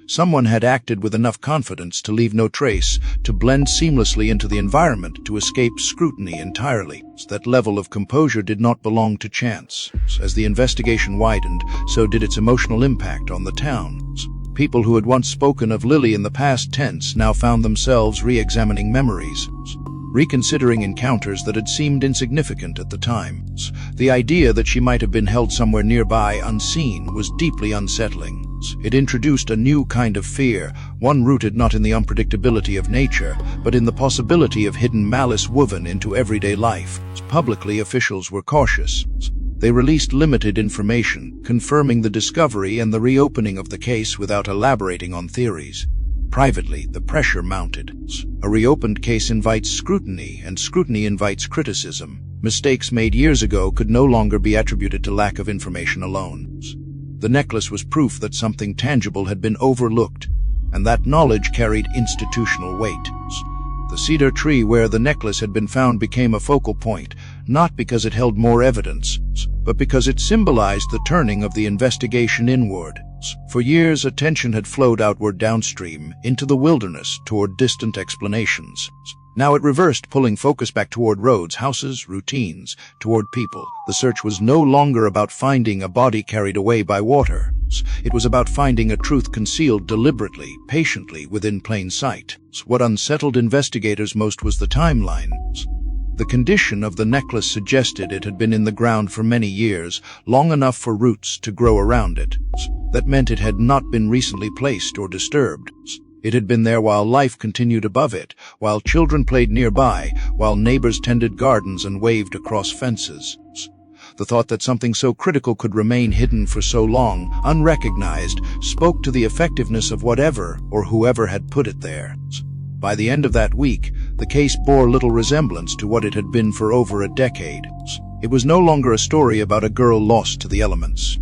S1: Someone had acted with enough confidence to leave no trace, to blend seamlessly into the environment, to escape scrutiny entirely. That level of composure did not belong to chance. As the investigation widened, so did its emotional impact on the town. People who had once spoken of Lily in the past tense now found themselves re-examining memories, reconsidering encounters that had seemed insignificant at the time. The idea that she might have been held somewhere nearby, unseen, was deeply unsettling. It introduced a new kind of fear, one rooted not in the unpredictability of nature, but in the possibility of hidden malice woven into everyday life. Publicly, officials were cautious. They released limited information, confirming the discovery and the reopening of the case without elaborating on theories. Privately, the pressure mounted. A reopened case invites scrutiny, and scrutiny invites criticism. Mistakes made years ago could no longer be attributed to lack of information alone. The necklace was proof that something tangible had been overlooked, and that knowledge carried institutional weight. The cedar tree where the necklace had been found became a focal point, not because it held more evidence, but because it symbolized the turning of the investigation inward. For years, attention had flowed outward downstream, into the wilderness, toward distant explanations. Now it reversed, pulling focus back toward roads, houses, routines, toward people. The search was no longer about finding a body carried away by water. It was about finding a truth concealed deliberately, patiently, within plain sight. What unsettled investigators most was the timeline. The condition of the necklace suggested it had been in the ground for many years, long enough for roots to grow around it. That meant it had not been recently placed or disturbed. It had been there while life continued above it, while children played nearby, while neighbors tended gardens and waved across fences. The thought that something so critical could remain hidden for so long, unrecognized, spoke to the effectiveness of whatever or whoever had put it there. By the end of that week, the case bore little resemblance to what it had been for over a decade. It was no longer a story about a girl lost to the elements.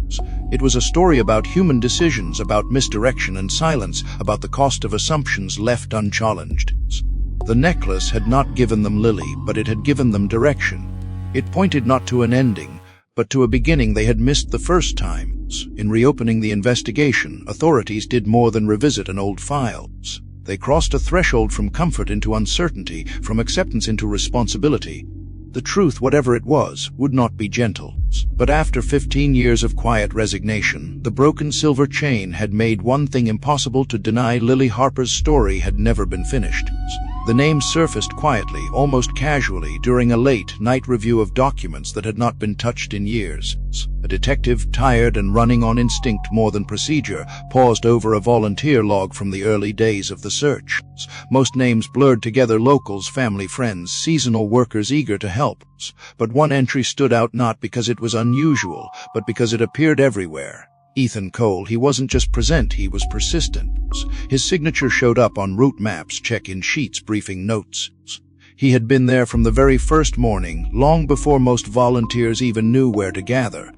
S1: It was a story about human decisions, about misdirection and silence, about the cost of assumptions left unchallenged. The necklace had not given them Lily, but it had given them direction. It pointed not to an ending, but to a beginning they had missed the first time. In reopening the investigation, authorities did more than revisit an old file. They crossed a threshold from comfort into uncertainty, from acceptance into responsibility. The truth, whatever it was, would not be gentle. But after 15 years of quiet resignation, the broken silver chain had made one thing impossible to deny: Lily Harper's story had never been finished. The name surfaced quietly, almost casually, during a late-night review of documents that had not been touched in years. A detective, tired and running on instinct more than procedure, paused over a volunteer log from the early days of the search. Most names blurred together: locals, family, friends, seasonal workers eager to help. But one entry stood out, not because it was unusual, but because it appeared everywhere. Ethan Cole. He wasn't just present, he was persistent. His signature showed up on route maps, check-in sheets, briefing notes. He had been there from the very first morning, long before most volunteers even knew where to gather.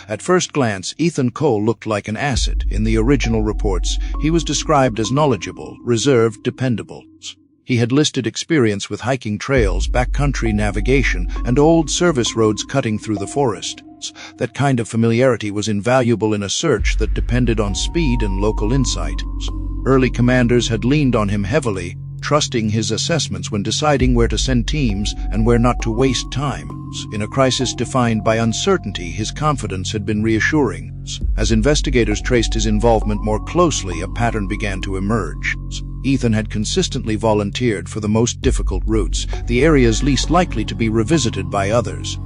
S1: At first glance, Ethan Cole looked like an asset. In the original reports, he was described as knowledgeable, reserved, dependable. He had listed experience with hiking trails, backcountry navigation, and old service roads cutting through the forest. That kind of familiarity was invaluable in a search that depended on speed and local insight. Early commanders had leaned on him heavily, trusting his assessments when deciding where to send teams and where not to waste time. In a crisis defined by uncertainty, his confidence had been reassuring. As investigators traced his involvement more closely, a pattern began to emerge. Ethan had consistently volunteered for the most difficult routes, the areas least likely to be revisited by others.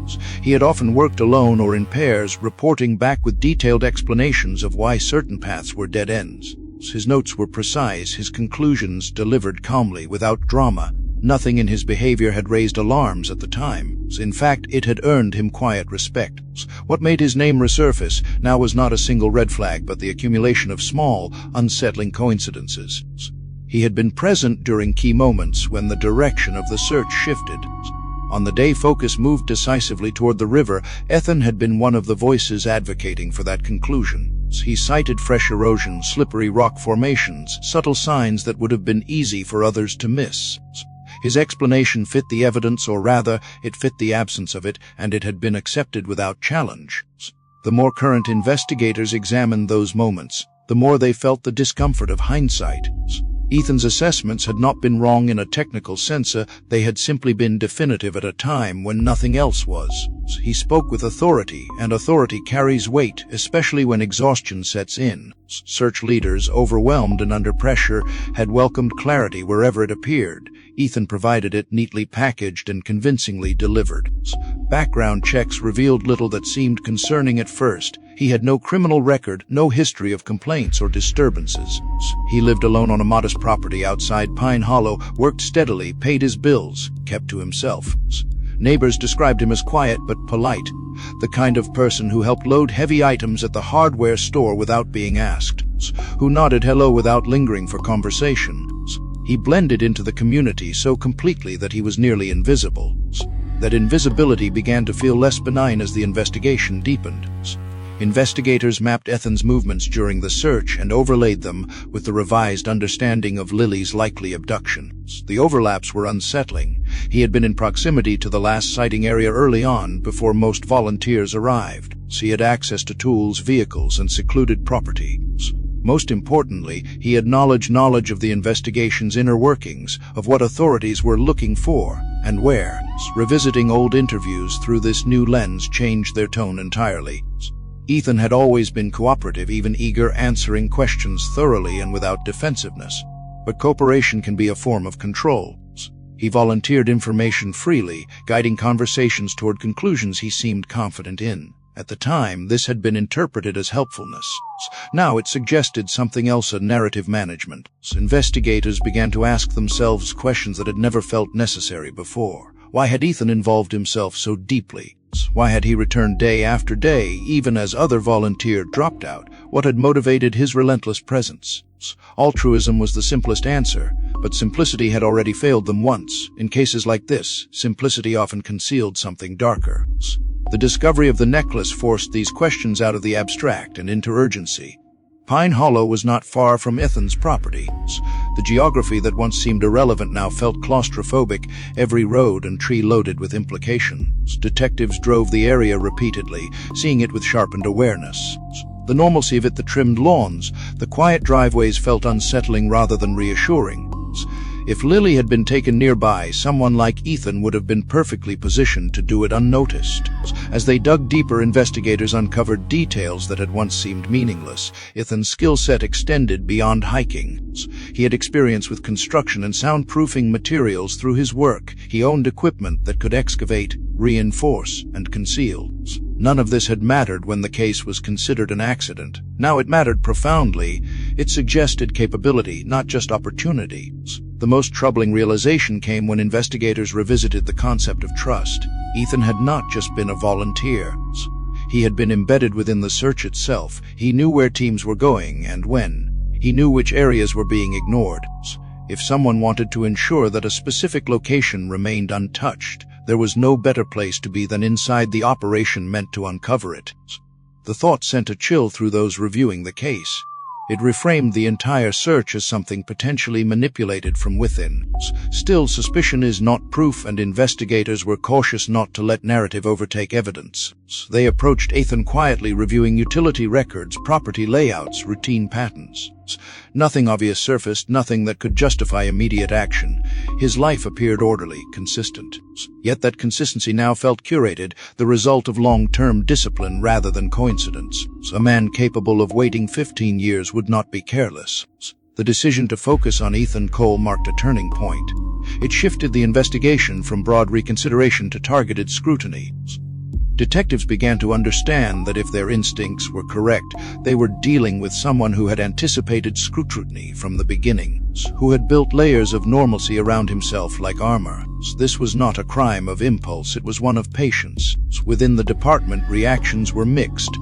S1: He had often worked alone or in pairs, reporting back with detailed explanations of why certain paths were dead ends. His notes were precise, his conclusions delivered calmly, without drama. Nothing in his behavior had raised alarms at the time. In fact, it had earned him quiet respect. What made his name resurface now was not a single red flag, but the accumulation of small, unsettling coincidences. He had been present during key moments when the direction of the search shifted. On the day focus moved decisively toward the river, Ethan had been one of the voices advocating for that conclusion. He cited fresh erosion, slippery rock formations, subtle signs that would have been easy for others to miss. His explanation fit the evidence, or rather, it fit the absence of it, and it had been accepted without challenge. The more current investigators examined those moments, the more they felt the discomfort of hindsight. Ethan's assessments had not been wrong in a technical sense, they had simply been definitive at a time when nothing else was. He spoke with authority, and authority carries weight, especially when exhaustion sets in. Search leaders, overwhelmed and under pressure, had welcomed clarity wherever it appeared. Ethan provided it, neatly packaged and convincingly delivered. Background checks revealed little that seemed concerning at first. He had no criminal record, no history of complaints or disturbances. He lived alone on a modest property outside Pine Hollow, worked steadily, paid his bills, kept to himself. Neighbors described him as quiet but polite, the kind of person who helped load heavy items at the hardware store without being asked, who nodded hello without lingering for conversation. He blended into the community so completely that he was nearly invisible. That invisibility began to feel less benign as the investigation deepened. Investigators mapped Ethan's movements during the search and overlaid them with the revised understanding of Lily's likely abduction. The overlaps were unsettling. He had been in proximity to the last sighting area early on, before most volunteers arrived. He had access to tools, vehicles, and secluded property. Most importantly, he had knowledge of the investigation's inner workings, of what authorities were looking for and where. Revisiting old interviews through this new lens changed their tone entirely. Ethan had always been cooperative, even eager, answering questions thoroughly and without defensiveness. But cooperation can be a form of control. He volunteered information freely, guiding conversations toward conclusions he seemed confident in. At the time, this had been interpreted as helpfulness. Now it suggested something else, a narrative management. Investigators began to ask themselves questions that had never felt necessary before. Why had Ethan involved himself so deeply? Why had he returned day after day, even as other volunteers dropped out? What had motivated his relentless presence? Altruism was the simplest answer, but simplicity had already failed them once. In cases like this, simplicity often concealed something darker. The discovery of the necklace forced these questions out of the abstract and into urgency. Pine Hollow was not far from Ethan's property. The geography that once seemed irrelevant now felt claustrophobic, every road and tree loaded with implications. Detectives drove the area repeatedly, seeing it with sharpened awareness. The normalcy of it, the trimmed lawns, the quiet driveways, felt unsettling rather than reassuring. If Lily had been taken nearby, someone like Ethan would have been perfectly positioned to do it unnoticed. As they dug deeper, investigators uncovered details that had once seemed meaningless. Ethan's skill set extended beyond hiking. He had experience with construction and soundproofing materials through his work. He owned equipment that could excavate, reinforce, and conceal. None of this had mattered when the case was considered an accident. Now it mattered profoundly. It suggested capability, not just opportunity. The most troubling realization came when investigators revisited the concept of trust. Ethan had not just been a volunteer. He had been embedded within the search itself. He knew where teams were going and when. He knew which areas were being ignored. If someone wanted to ensure that a specific location remained untouched, there was no better place to be than inside the operation meant to uncover it. The thought sent a chill through those reviewing the case. It reframed the entire search as something potentially manipulated from within. Still, suspicion is not proof, and investigators were cautious not to let narrative overtake evidence. They approached Ethan quietly, reviewing utility records, property layouts, routine patterns. Nothing obvious surfaced, nothing that could justify immediate action. His life appeared orderly, consistent. Yet that consistency now felt curated, the result of long-term discipline rather than coincidence. A man capable of waiting 15 years would not be careless. The decision to focus on Ethan Cole marked a turning point. It shifted the investigation from broad reconsideration to targeted scrutiny. Detectives began to understand that if their instincts were correct, they were dealing with someone who had anticipated scrutiny from the beginning, who had built layers of normalcy around himself like armor. This was not a crime of impulse, it was one of patience. Within the department, reactions were mixed.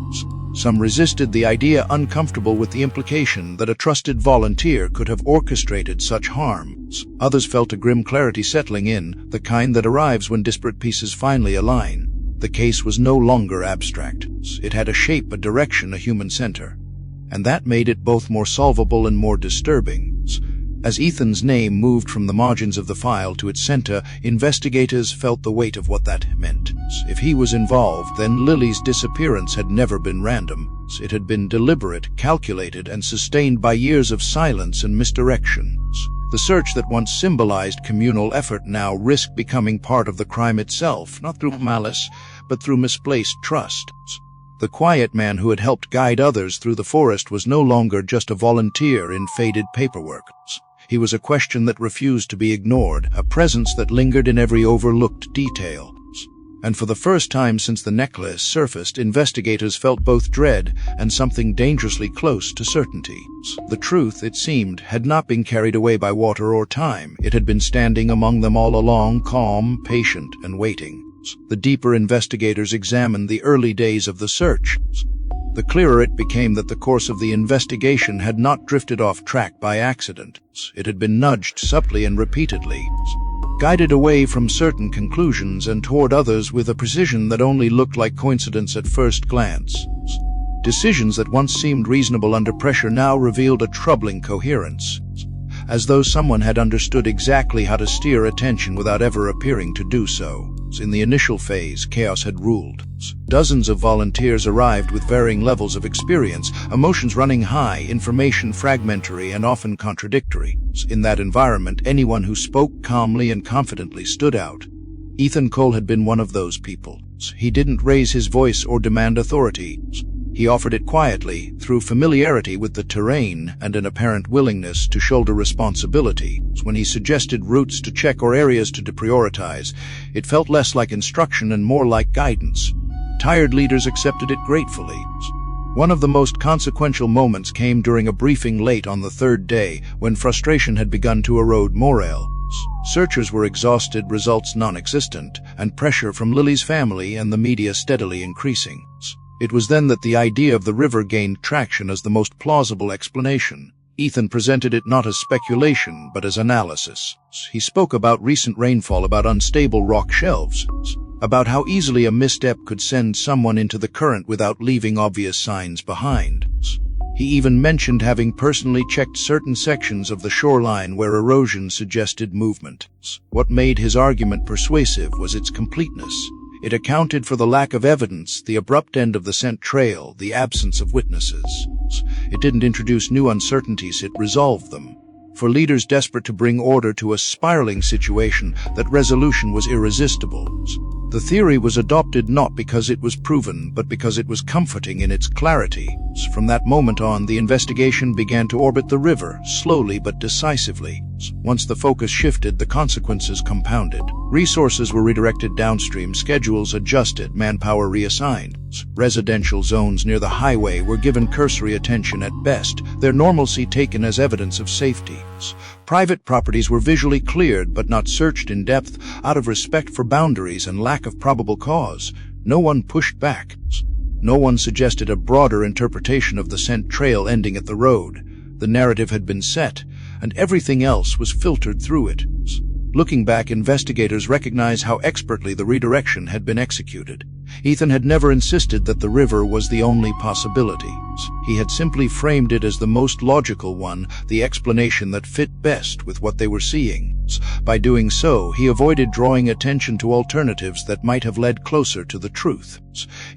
S1: Some resisted the idea, uncomfortable with the implication that a trusted volunteer could have orchestrated such harm. Others felt a grim clarity settling in, the kind that arrives when disparate pieces finally align. The case was no longer abstract. It had a shape, a direction, a human center. And that made it both more solvable and more disturbing. As Ethan's name moved from the margins of the file to its center, investigators felt the weight of what that meant. If he was involved, then Lily's disappearance had never been random. It had been deliberate, calculated, and sustained by years of silence and misdirection. The search that once symbolized communal effort now risked becoming part of the crime itself, not through malice, but through misplaced trust. The quiet man who had helped guide others through the forest was no longer just a volunteer in faded paperwork. He was a question that refused to be ignored, a presence that lingered in every overlooked detail. And for the first time since the necklace surfaced, investigators felt both dread and something dangerously close to certainty. The truth, it seemed, had not been carried away by water or time. It had been standing among them all along, calm, patient, and waiting. The deeper investigators examined the early days of the search, the clearer it became that the course of the investigation had not drifted off track by accident. It had been nudged subtly and repeatedly, guided away from certain conclusions and toward others with a precision that only looked like coincidence at first glance. Decisions that once seemed reasonable under pressure now revealed a troubling coherence, as though someone had understood exactly how to steer attention without ever appearing to do so. In the initial phase, chaos had ruled. Dozens of volunteers arrived with varying levels of experience, emotions running high, information fragmentary and often contradictory. In that environment, anyone who spoke calmly and confidently stood out. Ethan Cole had been one of those people. He didn't raise his voice or demand authority. He offered it quietly, through familiarity with the terrain and an apparent willingness to shoulder responsibility. When he suggested routes to check or areas to deprioritize, it felt less like instruction and more like guidance. Tired leaders accepted it gratefully. One of the most consequential moments came during a briefing late on the third day, when frustration had begun to erode morale. Searchers were exhausted, results non-existent, and pressure from Lily's family and the media steadily increasing. It was then that the idea of the river gained traction as the most plausible explanation. Ethan presented it not as speculation, but as analysis. He spoke about recent rainfall, about unstable rock shelves, about how easily a misstep could send someone into the current without leaving obvious signs behind. He even mentioned having personally checked certain sections of the shoreline where erosion suggested movement. What made his argument persuasive was its completeness. It accounted for the lack of evidence, the abrupt end of the scent trail, the absence of witnesses. It didn't introduce new uncertainties, it resolved them. For leaders desperate to bring order to a spiraling situation, that resolution was irresistible. The theory was adopted not because it was proven, but because it was comforting in its clarity. From that moment on, the investigation began to orbit the river, slowly but decisively. Once the focus shifted, the consequences compounded. Resources were redirected downstream, schedules adjusted, manpower reassigned. Residential zones near the highway were given cursory attention at best, their normalcy taken as evidence of safety. Private properties were visually cleared but not searched in depth, out of respect for boundaries and lack of probable cause. No one pushed back. No one suggested a broader interpretation of the scent trail ending at the road. The narrative had been set, and everything else was filtered through it. Looking back, investigators recognize how expertly the redirection had been executed. Ethan had never insisted that the river was the only possibility. He had simply framed it as the most logical one, the explanation that fit best with what they were seeing. By doing so, he avoided drawing attention to alternatives that might have led closer to the truth.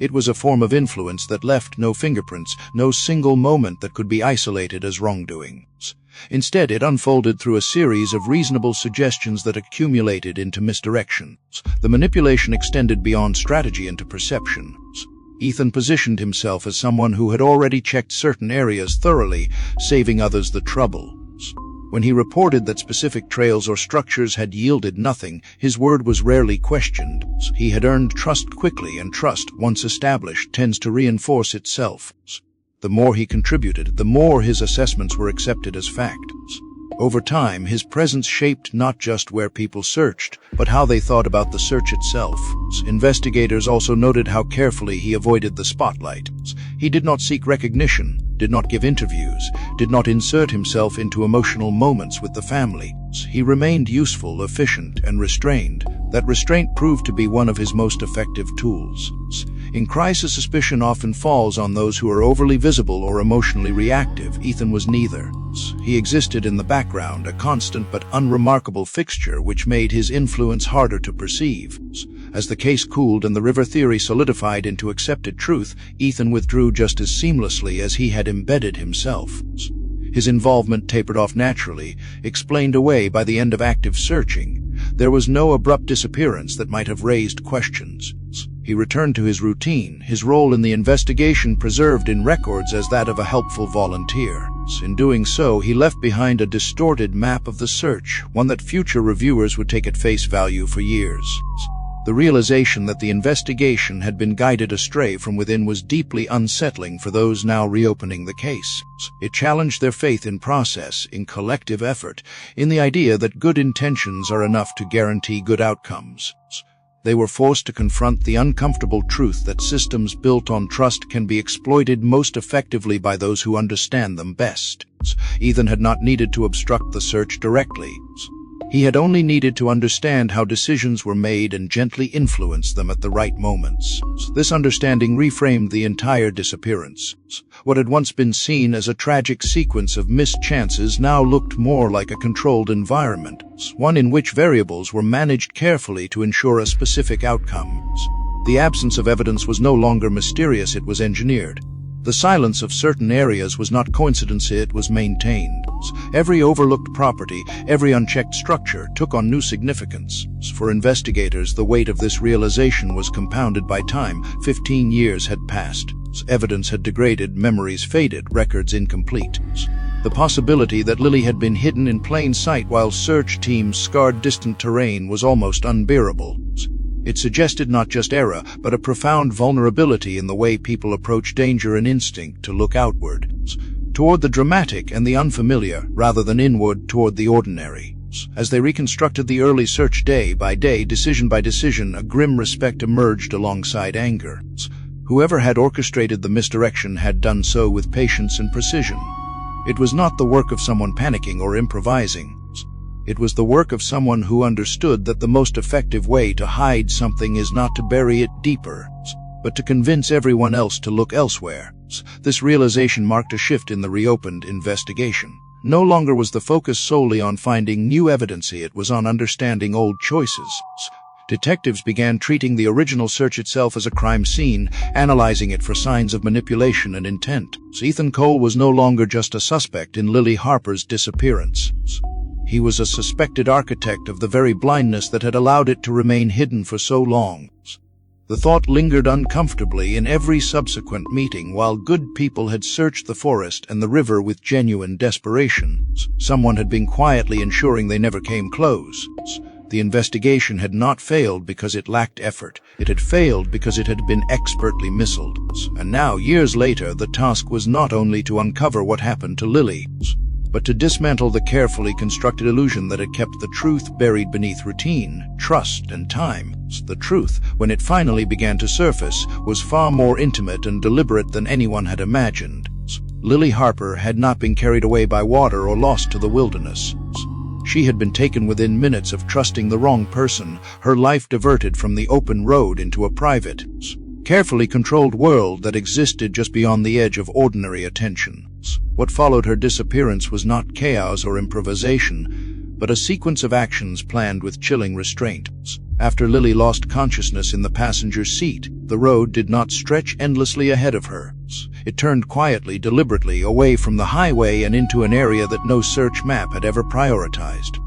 S1: It was a form of influence that left no fingerprints, no single moment that could be isolated as wrongdoing. Instead, it unfolded through a series of reasonable suggestions that accumulated into misdirection. The manipulation extended beyond strategy into perception. Ethan positioned himself as someone who had already checked certain areas thoroughly, saving others the trouble. When he reported that specific trails or structures had yielded nothing, his word was rarely questioned. He had earned trust quickly, and trust, once established, tends to reinforce itself. The more he contributed, the more his assessments were accepted as fact. Over time, his presence shaped not just where people searched, but how they thought about the search itself. Investigators also noted how carefully he avoided the spotlight. He did not seek recognition, did not give interviews, did not insert himself into emotional moments with the family. He remained useful, efficient, and restrained. That restraint proved to be one of his most effective tools. In crisis, suspicion often falls on those who are overly visible or emotionally reactive. Ethan was neither. He existed in the background, a constant but unremarkable fixture which made his influence harder to perceive. As the case cooled and the river theory solidified into accepted truth, Ethan withdrew just as seamlessly as he had embedded himself. His involvement tapered off naturally, explained away by the end of active searching. There was no abrupt disappearance that might have raised questions. He returned to his routine, his role in the investigation preserved in records as that of a helpful volunteer. In doing so, he left behind a distorted map of the search, one that future reviewers would take at face value for years. The realization that the investigation had been guided astray from within was deeply unsettling for those now reopening the case. It challenged their faith in process, in collective effort, in the idea that good intentions are enough to guarantee good outcomes. They were forced to confront the uncomfortable truth that systems built on trust can be exploited most effectively by those who understand them best. Ethan had not needed to obstruct the search directly. He had only needed to understand how decisions were made and gently influence them at the right moments. This understanding reframed the entire disappearance. What had once been seen as a tragic sequence of missed chances now looked more like a controlled environment, one in which variables were managed carefully to ensure a specific outcome. The absence of evidence was no longer mysterious, it was engineered. The silence of certain areas was not coincidence, it was maintained. Every overlooked property, every unchecked structure took on new significance. For investigators, the weight of this realization was compounded by time. 15 years had passed. Evidence had degraded, memories faded, records incomplete. The possibility that Lily had been hidden in plain sight while search teams scarred distant terrain was almost unbearable. It suggested not just error, but a profound vulnerability in the way people approach danger and instinct to look outward, toward the dramatic and the unfamiliar, rather than inward toward the ordinary. As they reconstructed the early search day by day, decision by decision, a grim respect emerged alongside anger. Whoever had orchestrated the misdirection had done so with patience and precision. It was not the work of someone panicking or improvising. It was the work of someone who understood that the most effective way to hide something is not to bury it deeper, but to convince everyone else to look elsewhere. This realization marked a shift in the reopened investigation. No longer was the focus solely on finding new evidence, it was on understanding old choices. Detectives began treating the original search itself as a crime scene, analyzing it for signs of manipulation and intent. Ethan Cole was no longer just a suspect in Lily Harper's disappearance. He was a suspected architect of the very blindness that had allowed it to remain hidden for so long. The thought lingered uncomfortably in every subsequent meeting. While good people had searched the forest and the river with genuine desperation, someone had been quietly ensuring they never came close. The investigation had not failed because it lacked effort. It had failed because it had been expertly missiled. And now, years later, the task was not only to uncover what happened to Lily, but to dismantle the carefully constructed illusion that had kept the truth buried beneath routine, trust, and time. The truth, when it finally began to surface, was far more intimate and deliberate than anyone had imagined. Lily Harper had not been carried away by water or lost to the wilderness. She had been taken within minutes of trusting the wrong person, her life diverted from the open road into a private, carefully controlled world that existed just beyond the edge of ordinary attention. What followed her disappearance was not chaos or improvisation, but a sequence of actions planned with chilling restraint. After Lily lost consciousness in the passenger seat, the road did not stretch endlessly ahead of her. It turned quietly, deliberately, away from the highway and into an area that no search map had ever prioritized.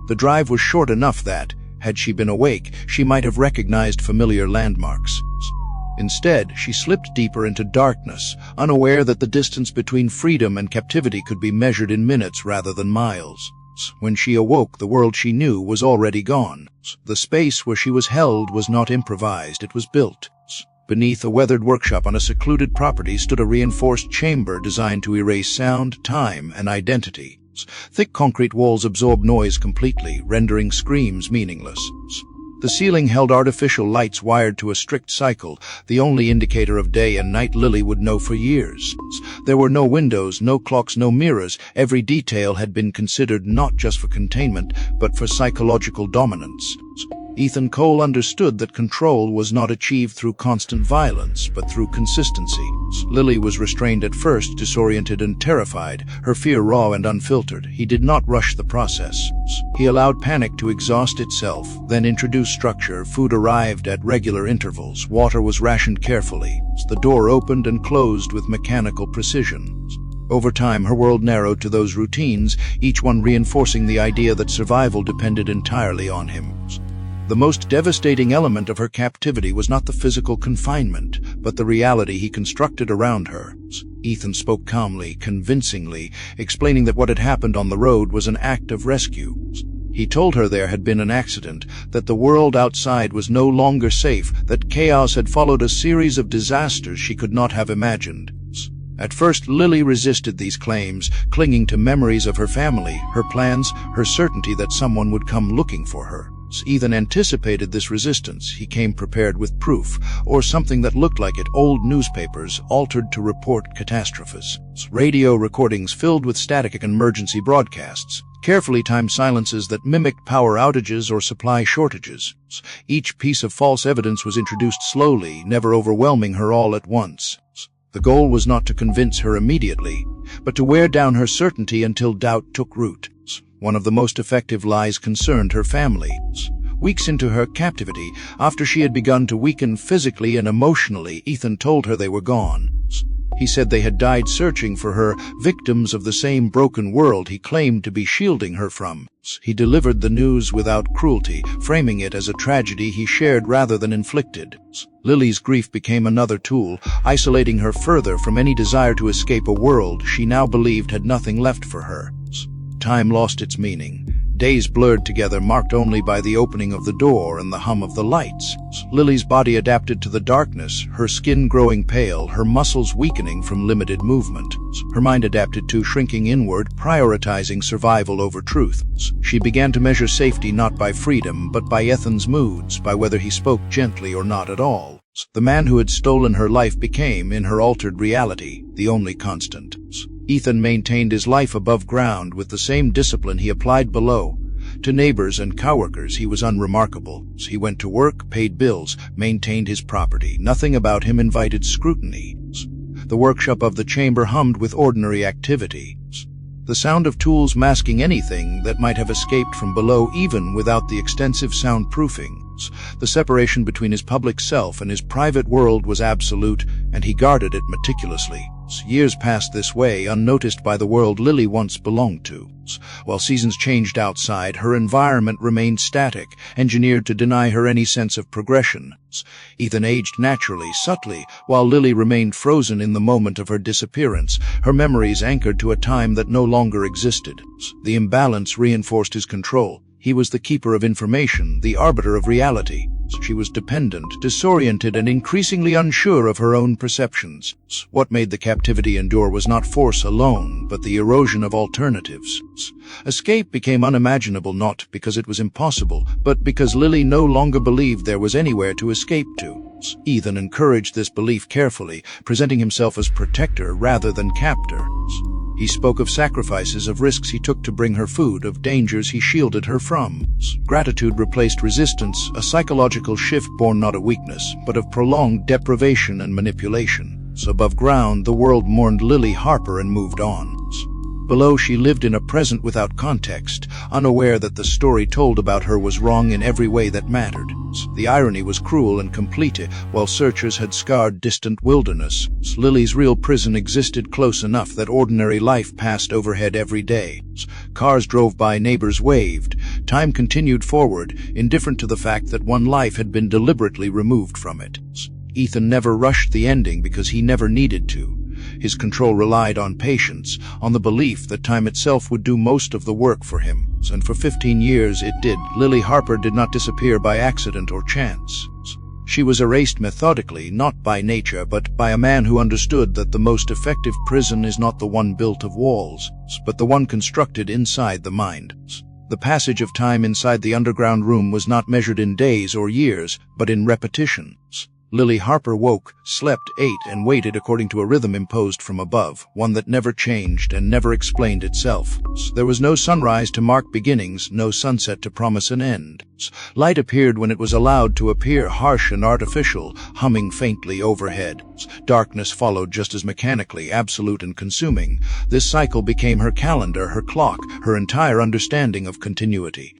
S1: The drive was short enough that, had she been awake, she might have recognized familiar landmarks. Instead, she slipped deeper into darkness, unaware that the distance between freedom and captivity could be measured in minutes rather than miles. When she awoke, the world she knew was already gone. The space where she was held was not improvised, it was built. Beneath a weathered workshop on a secluded property stood a reinforced chamber designed to erase sound, time, and identity. Thick concrete walls absorbed noise completely, rendering screams meaningless. The ceiling held artificial lights wired to a strict cycle, the only indicator of day and night Lily would know for years. There were no windows, no clocks, no mirrors. Every detail had been considered not just for containment, but for psychological dominance. Ethan Cole understood that control was not achieved through constant violence, but through consistency. Lily was restrained at first, disoriented and terrified, her fear raw and unfiltered. He did not rush the process. He allowed panic to exhaust itself, then introduced structure. Food arrived at regular intervals. Water was rationed carefully. The door opened and closed with mechanical precision. Over time, her world narrowed to those routines, each one reinforcing the idea that survival depended entirely on him. The most devastating element of her captivity was not the physical confinement, but the reality he constructed around her. Ethan spoke calmly, convincingly, explaining that what had happened on the road was an act of rescue. He told her there had been an accident, that the world outside was no longer safe, that chaos had followed a series of disasters she could not have imagined. At first, Lily resisted these claims, clinging to memories of her family, her plans, her certainty that someone would come looking for her. Ethan anticipated this resistance. He came prepared with proof, or something that looked like it: old newspapers altered to report catastrophes, radio recordings filled with static and emergency broadcasts, carefully timed silences that mimicked power outages or supply shortages. Each piece of false evidence was introduced slowly, never overwhelming her all at once. The goal was not to convince her immediately, but to wear down her certainty until doubt took root. One of the most effective lies concerned her family. Weeks into her captivity, after she had begun to weaken physically and emotionally, Ethan told her they were gone. He said they had died searching for her, victims of the same broken world he claimed to be shielding her from. He delivered the news without cruelty, framing it as a tragedy he shared rather than inflicted. Lily's grief became another tool, isolating her further from any desire to escape a world she now believed had nothing left for her. Time lost its meaning. Days blurred together, marked only by the opening of the door and the hum of the lights. Lily's body adapted to the darkness, her skin growing pale, her muscles weakening from limited movement. Her mind adapted to shrinking inward, prioritizing survival over truth. She began to measure safety not by freedom, but by Ethan's moods, by whether he spoke gently or not at all. The man who had stolen her life became, in her altered reality, the only constant. Ethan maintained his life above ground with the same discipline he applied below. To neighbors and coworkers, he was unremarkable. He went to work, paid bills, maintained his property. Nothing about him invited scrutiny. The workshop of the chamber hummed with ordinary activity. The sound of tools masking anything that might have escaped from below, even without the extensive soundproofing. The separation between his public self and his private world was absolute, and he guarded it meticulously. Years passed this way, unnoticed by the world Lily once belonged to. While seasons changed outside, her environment remained static, engineered to deny her any sense of progression. Ethan aged naturally, subtly, while Lily remained frozen in the moment of her disappearance, her memories anchored to a time that no longer existed. The imbalance reinforced his control. He was the keeper of information, the arbiter of reality. She was dependent, disoriented, and increasingly unsure of her own perceptions. What made the captivity endure was not force alone, but the erosion of alternatives. Escape became unimaginable not because it was impossible, but because Lily no longer believed there was anywhere to escape to. Ethan encouraged this belief carefully, presenting himself as protector rather than captor. He spoke of sacrifices, of risks he took to bring her food, of dangers he shielded her from. Gratitude replaced resistance, a psychological shift born not of weakness, but of prolonged deprivation and manipulation. Above ground, the world mourned Lily Harper and moved on. Below, she lived in a present without context, unaware that the story told about her was wrong in every way that mattered. The irony was cruel and complete. While searchers had scarred distant wilderness, Lily's real prison existed close enough that ordinary life passed overhead every day. Cars drove by, neighbors waved. Time continued forward, indifferent to the fact that one life had been deliberately removed from it. Ethan never rushed the ending because he never needed to. His control relied on patience, on the belief that time itself would do most of the work for him. And for 15 years it did. Lily Harper did not disappear by accident or chance. She was erased methodically, not by nature, but by a man who understood that the most effective prison is not the one built of walls, but the one constructed inside the mind. The passage of time inside the underground room was not measured in days or years, but in repetitions. Lily Harper woke, slept, ate, and waited according to a rhythm imposed from above, one that never changed and never explained itself. There was no sunrise to mark beginnings, no sunset to promise an end. Light appeared when it was allowed to appear, harsh and artificial, humming faintly overhead. Darkness followed just as mechanically, absolute and consuming. This cycle became her calendar, her clock, her entire understanding of continuity.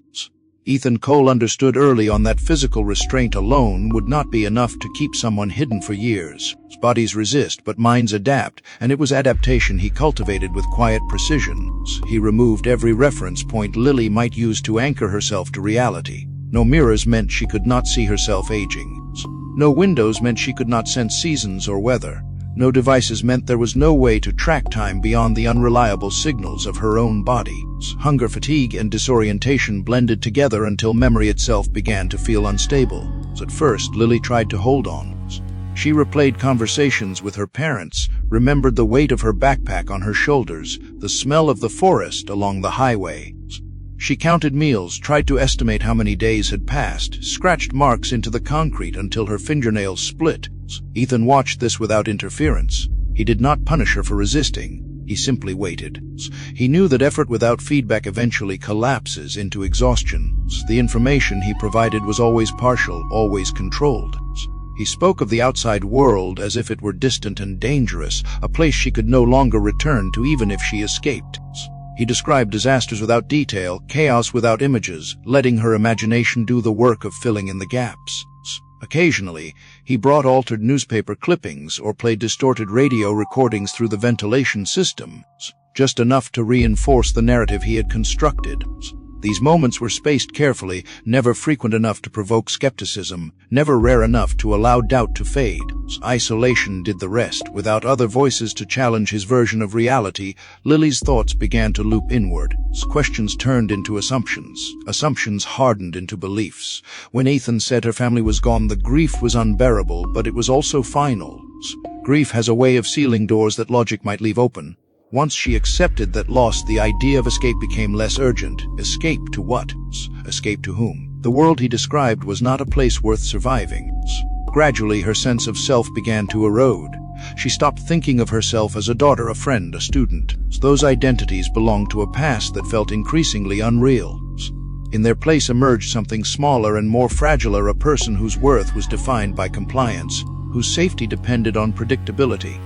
S1: Ethan Cole understood early on that physical restraint alone would not be enough to keep someone hidden for years. Bodies resist, but minds adapt, and it was adaptation he cultivated with quiet precision. He removed every reference point Lily might use to anchor herself to reality. No mirrors meant she could not see herself aging. No windows meant she could not sense seasons or weather. No devices meant there was no way to track time beyond the unreliable signals of her own body. Hunger, fatigue, and disorientation blended together until memory itself began to feel unstable. At first, Lily tried to hold on. She replayed conversations with her parents, remembered the weight of her backpack on her shoulders, the smell of the forest along the highway. She counted meals, tried to estimate how many days had passed, scratched marks into the concrete until her fingernails split. Ethan watched this without interference. He did not punish her for resisting. He simply waited. He knew that effort without feedback eventually collapses into exhaustion. The information he provided was always partial, always controlled. He spoke of the outside world as if it were distant and dangerous, a place she could no longer return to even if she escaped. He described disasters without detail, chaos without images, letting her imagination do the work of filling in the gaps. Occasionally, he brought altered newspaper clippings or played distorted radio recordings through the ventilation system, just enough to reinforce the narrative he had constructed. These moments were spaced carefully, never frequent enough to provoke skepticism, never rare enough to allow doubt to fade. Isolation did the rest. Without other voices to challenge his version of reality, Lily's thoughts began to loop inward. Questions turned into assumptions. Assumptions hardened into beliefs. When Ethan said her family was gone, the grief was unbearable, but it was also final. Grief has a way of sealing doors that logic might leave open. Once she accepted that loss, the idea of escape became less urgent. Escape to what? Escape to whom? The world he described was not a place worth surviving. Gradually, her sense of self began to erode. She stopped thinking of herself as a daughter, a friend, a student. Those identities belonged to a past that felt increasingly unreal. In their place emerged something smaller and more fragile, a person whose worth was defined by compliance, whose safety depended on predictability.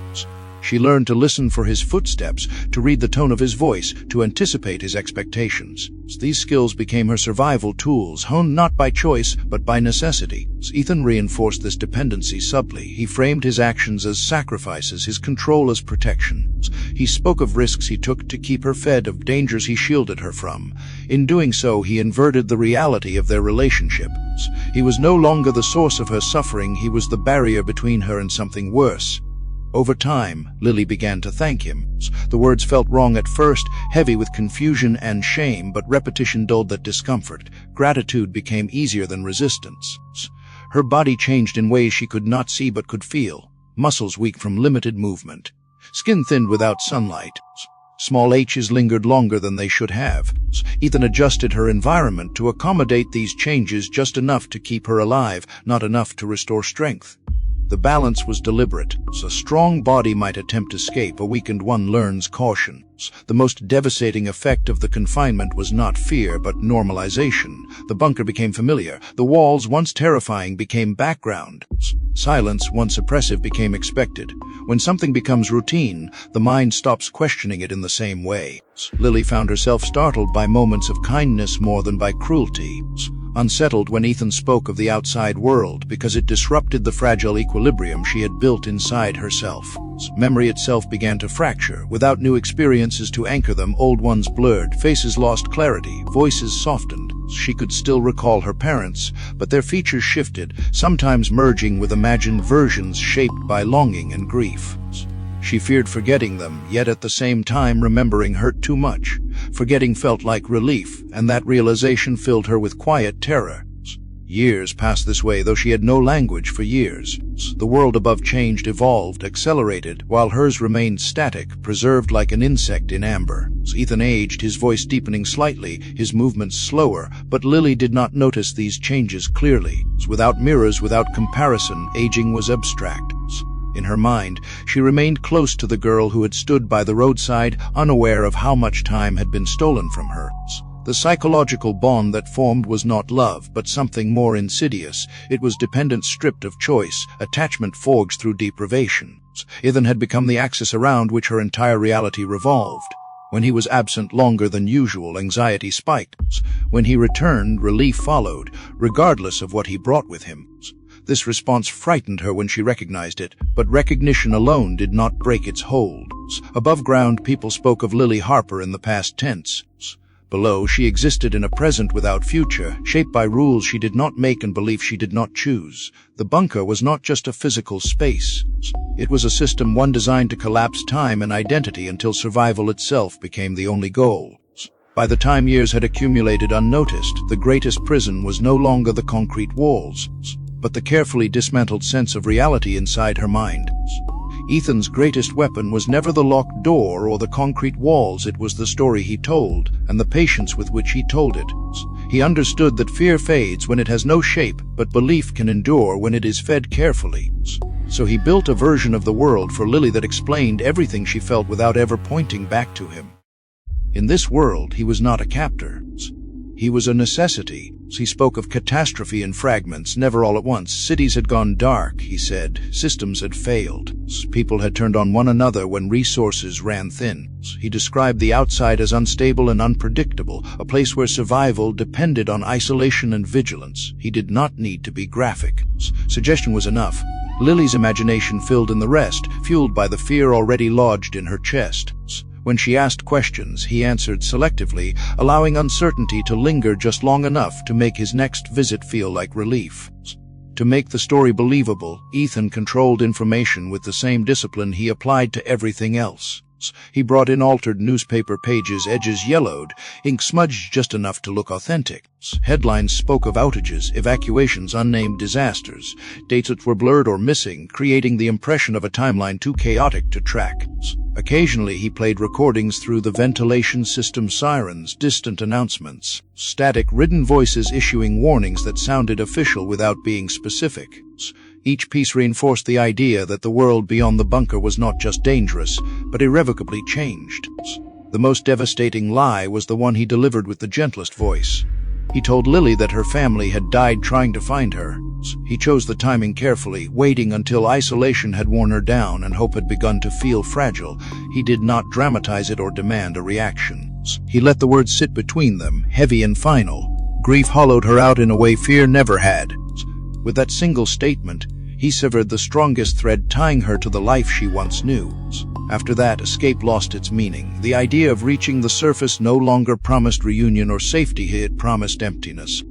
S1: She learned to listen for his footsteps, to read the tone of his voice, to anticipate his expectations. These skills became her survival tools, honed not by choice, but by necessity. Ethan reinforced this dependency subtly. He framed his actions as sacrifices, his control as protection. He spoke of risks he took to keep her fed, of dangers he shielded her from. In doing so, he inverted the reality of their relationship. He was no longer the source of her suffering, he was the barrier between her and something worse. Over time, Lily began to thank him. The words felt wrong at first, heavy with confusion and shame, but repetition dulled that discomfort. Gratitude became easier than resistance. Her body changed in ways she could not see but could feel. Muscles weak from limited movement. Skin thinned without sunlight. Small aches lingered longer than they should have. Ethan adjusted her environment to accommodate these changes, just enough to keep her alive, not enough to restore strength. The balance was deliberate. A strong body might attempt escape, a weakened one learns caution. The most devastating effect of the confinement was not fear, but normalization. The bunker became familiar. The walls, once terrifying, became background. Silence, once oppressive, became expected. When something becomes routine, the mind stops questioning it in the same way. Lily found herself startled by moments of kindness more than by cruelty. Unsettled when Ethan spoke of the outside world, because it disrupted the fragile equilibrium she had built inside herself. Memory itself began to fracture. Without new experiences to anchor them, old ones blurred, faces lost clarity, voices softened. She could still recall her parents, but their features shifted, sometimes merging with imagined versions shaped by longing and grief. She feared forgetting them, yet at the same time remembering hurt too much. Forgetting felt like relief, and that realization filled her with quiet terror. Years passed this way, though she had no language for years. The world above changed, evolved, accelerated, while hers remained static, preserved like an insect in amber. Ethan aged, his voice deepening slightly, his movements slower, but Lily did not notice these changes clearly. Without mirrors, without comparison, aging was abstract. In her mind, she remained close to the girl who had stood by the roadside, unaware of how much time had been stolen from her. The psychological bond that formed was not love, but something more insidious. It was dependence stripped of choice, attachment forged through deprivation. Ethan had become the axis around which her entire reality revolved. When he was absent longer than usual, anxiety spiked. When he returned, relief followed, regardless of what he brought with him. This response frightened her when she recognized it, but recognition alone did not break its hold. Above ground, people spoke of Lily Harper in the past tense. Below, she existed in a present without future, shaped by rules she did not make and beliefs she did not choose. The bunker was not just a physical space. It was a system, one designed to collapse time and identity until survival itself became the only goal. By the time years had accumulated unnoticed, the greatest prison was no longer the concrete walls, but the carefully dismantled sense of reality inside her mind. Ethan's greatest weapon was never the locked door or the concrete walls, it was the story he told, and the patience with which he told it. He understood that fear fades when it has no shape, but belief can endure when it is fed carefully. So he built a version of the world for Lily that explained everything she felt without ever pointing back to him. In this world, he was not a captor. He was a necessity. He spoke of catastrophe in fragments, never all at once. Cities had gone dark, he said. Systems had failed. People had turned on one another when resources ran thin. He described the outside as unstable and unpredictable, a place where survival depended on isolation and vigilance. He did not need to be graphic. Suggestion was enough. Lily's imagination filled in the rest, fueled by the fear already lodged in her chest. When she asked questions, he answered selectively, allowing uncertainty to linger just long enough to make his next visit feel like relief. To make the story believable, Ethan controlled information with the same discipline he applied to everything else. He brought in altered newspaper pages, edges yellowed, ink smudged just enough to look authentic. Headlines spoke of outages, evacuations, unnamed disasters. Dates that were blurred or missing, creating the impression of a timeline too chaotic to track. Occasionally he played recordings through the ventilation system, sirens, distant announcements, static written voices issuing warnings that sounded official without being specific. Each piece reinforced the idea that the world beyond the bunker was not just dangerous, but irrevocably changed. The most devastating lie was the one he delivered with the gentlest voice. He told Lily that her family had died trying to find her. He chose the timing carefully, waiting until isolation had worn her down and hope had begun to feel fragile. He did not dramatize it or demand a reaction. He let the words sit between them, heavy and final. Grief hollowed her out in a way fear never had. With that single statement, he severed the strongest thread tying her to the life she once knew. After that, escape lost its meaning. The idea of reaching the surface no longer promised reunion or safety, it promised emptiness.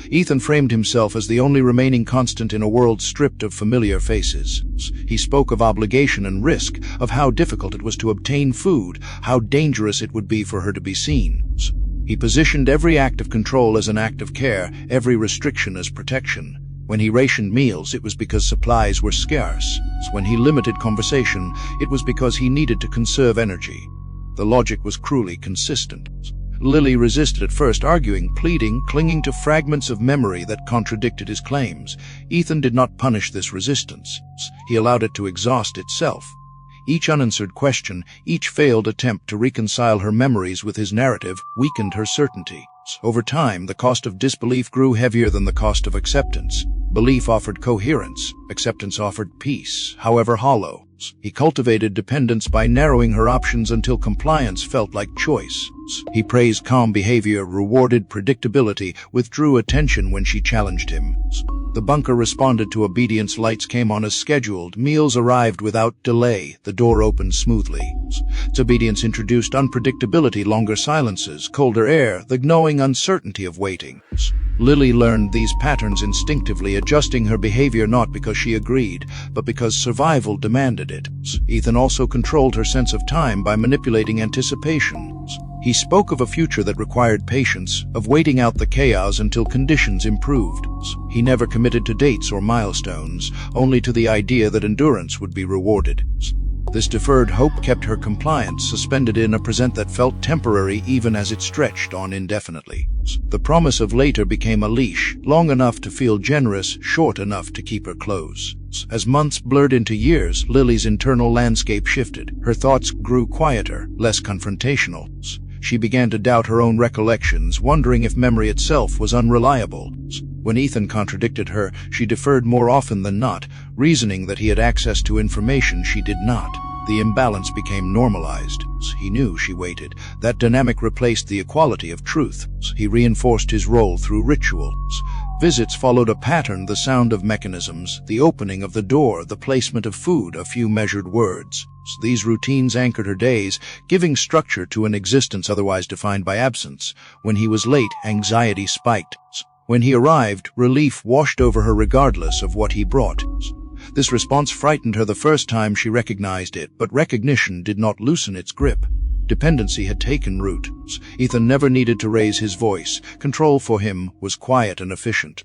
S1: Ethan framed himself as the only remaining constant in a world stripped of familiar faces. He spoke of obligation and risk, of how difficult it was to obtain food, how dangerous it would be for her to be seen. He positioned every act of control as an act of care, every restriction as protection. When he rationed meals, it was because supplies were scarce. When he limited conversation, it was because he needed to conserve energy. The logic was cruelly consistent. Lily resisted at first, arguing, pleading, clinging to fragments of memory that contradicted his claims. Ethan did not punish this resistance. He allowed it to exhaust itself. Each unanswered question, each failed attempt to reconcile her memories with his narrative, weakened her certainty. Over time, the cost of disbelief grew heavier than the cost of acceptance. Belief offered coherence, acceptance offered peace, however hollow. He cultivated dependence by narrowing her options until compliance felt like choice. He praised calm behavior, rewarded predictability, withdrew attention when she challenged him. The bunker responded to obedience. Lights came on as scheduled. Meals arrived without delay. The door opened smoothly. Its obedience introduced unpredictability, longer silences, colder air, the gnawing uncertainty of waiting. Lily learned these patterns instinctively, adjusting her behavior not because she agreed, but because survival demanded it. Ethan also controlled her sense of time by manipulating anticipation. He spoke of a future that required patience, of waiting out the chaos until conditions improved. He never committed to dates or milestones, only to the idea that endurance would be rewarded. This deferred hope kept her compliant, suspended in a present that felt temporary even as it stretched on indefinitely. The promise of later became a leash, long enough to feel generous, short enough to keep her close. As months blurred into years, Lily's internal landscape shifted. Her thoughts grew quieter, less confrontational. She began to doubt her own recollections, wondering if memory itself was unreliable. When Ethan contradicted her, she deferred more often than not, reasoning that he had access to information she did not. The imbalance became normalized. He knew she waited. That dynamic replaced the equality of truth. He reinforced his role through ritual. Visits followed a pattern: the sound of mechanisms, the opening of the door, the placement of food, a few measured words. These routines anchored her days, giving structure to an existence otherwise defined by absence. When he was late, anxiety spiked. When he arrived, relief washed over her regardless of what he brought. This response frightened her the first time she recognized it, but recognition did not loosen its grip. Dependency had taken root. Ethan never needed to raise his voice. Control for him was quiet and efficient.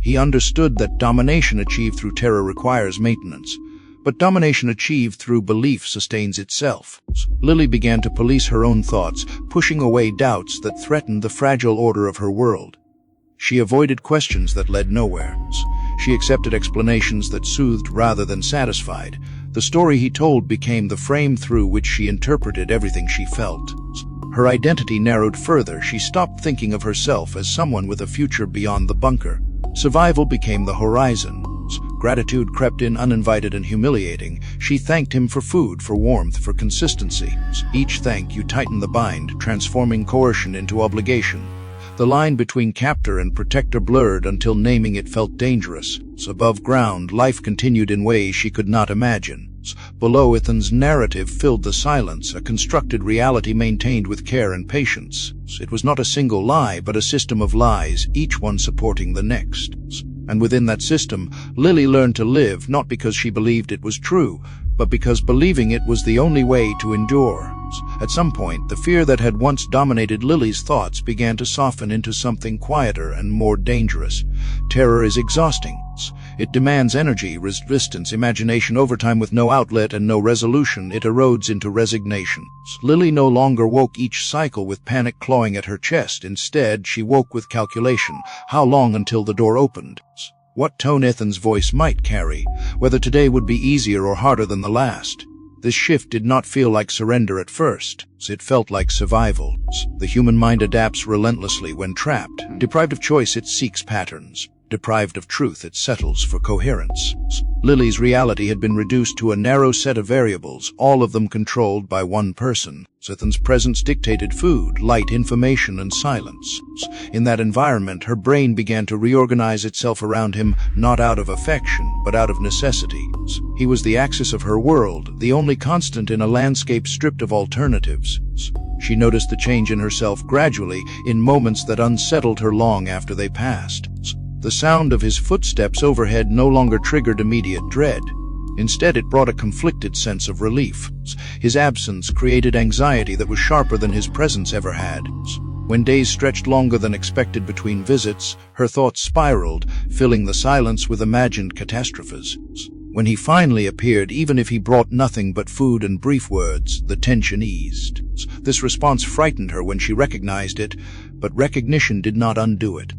S1: He understood that domination achieved through terror requires maintenance, but domination achieved through belief sustains itself. Lily began to police her own thoughts, pushing away doubts that threatened the fragile order of her world. She avoided questions that led nowhere. She accepted explanations that soothed rather than satisfied. The story he told became the frame through which she interpreted everything she felt. Her identity narrowed further. She stopped thinking of herself as someone with a future beyond the bunker. Survival became the horizon. Gratitude crept in, uninvited and humiliating. She thanked him for food, for warmth, for consistency. Each thank you tightened the bind, transforming coercion into obligation. The line between captor and protector blurred until naming it felt dangerous. Above ground, life continued in ways she could not imagine. Below, Ethan's narrative filled the silence, a constructed reality maintained with care and patience. It was not a single lie, but a system of lies, each one supporting the next. And within that system, Lily learned to live, not because she believed it was true, but because believing it was the only way to endure. At some point, the fear that had once dominated Lily's thoughts began to soften into something quieter and more dangerous. Terror is exhausting. It demands energy, resistance, imagination. Over time, with no outlet and no resolution, it erodes into resignation. Lily no longer woke each cycle with panic clawing at her chest. Instead, she woke with calculation. How long until the door opened? What tone Ethan's voice might carry? Whether today would be easier or harder than the last? This shift did not feel like surrender at first. It felt like survival. The human mind adapts relentlessly when trapped. Deprived of choice, it seeks patterns. Deprived of truth, it settles for coherence. Lily's reality had been reduced to a narrow set of variables, all of them controlled by one person. Ethan's presence dictated food, light, information, and silence. In that environment, her brain began to reorganize itself around him, not out of affection, but out of necessity. He was the axis of her world, the only constant in a landscape stripped of alternatives. She noticed the change in herself gradually, in moments that unsettled her long after they passed. The sound of his footsteps overhead no longer triggered immediate dread. Instead, it brought a conflicted sense of relief. His absence created anxiety that was sharper than his presence ever had. When days stretched longer than expected between visits, her thoughts spiraled, filling the silence with imagined catastrophes. When he finally appeared, even if he brought nothing but food and brief words, the tension eased. This response frightened her when she recognized it, but recognition did not undo it.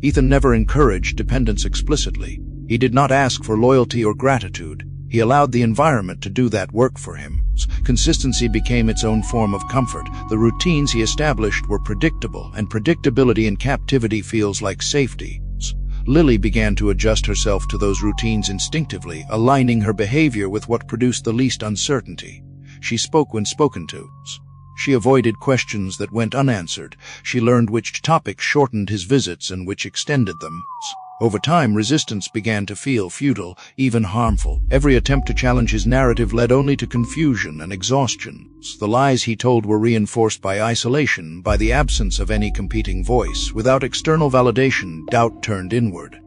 S1: Ethan never encouraged dependence explicitly. He did not ask for loyalty or gratitude. He allowed the environment to do that work for him. Consistency became its own form of comfort. The routines he established were predictable, and predictability in captivity feels like safety. Lily began to adjust herself to those routines instinctively, aligning her behavior with what produced the least uncertainty. She spoke when spoken to. She avoided questions that went unanswered. She learned which topics shortened his visits and which extended them. Over time, resistance began to feel futile, even harmful. Every attempt to challenge his narrative led only to confusion and exhaustion. The lies he told were reinforced by isolation, by the absence of any competing voice. Without external validation, doubt turned inward.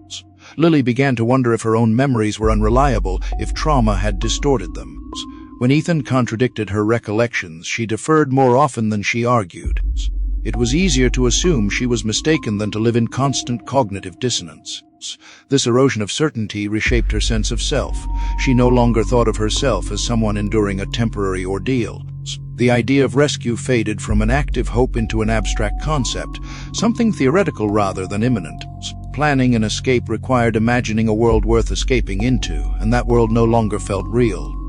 S1: Lily began to wonder if her own memories were unreliable, if trauma had distorted them. When Ethan contradicted her recollections, she deferred more often than she argued. It was easier to assume she was mistaken than to live in constant cognitive dissonance. This erosion of certainty reshaped her sense of self. She no longer thought of herself as someone enduring a temporary ordeal. The idea of rescue faded from an active hope into an abstract concept, something theoretical rather than imminent. Planning an escape required imagining a world worth escaping into, and that world no longer felt real.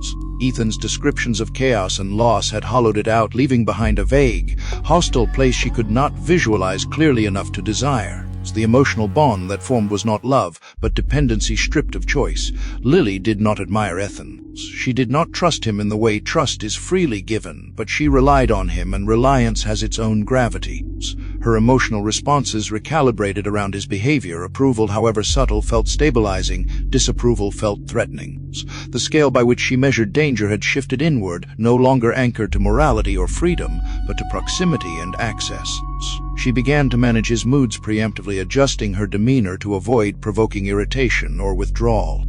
S1: Ethan's descriptions of chaos and loss had hollowed it out, leaving behind a vague, hostile place she could not visualize clearly enough to desire. The emotional bond that formed was not love, but dependency stripped of choice. Lily did not admire Ethan. She did not trust him in the way trust is freely given, but she relied on him, and reliance has its own gravity. Her emotional responses recalibrated around his behavior. Approval, however subtle, felt stabilizing. Disapproval felt threatening. The scale by which she measured danger had shifted inward, no longer anchored to morality or freedom, but to proximity and access. She began to manage his moods, preemptively adjusting her demeanor to avoid provoking irritation or withdrawal.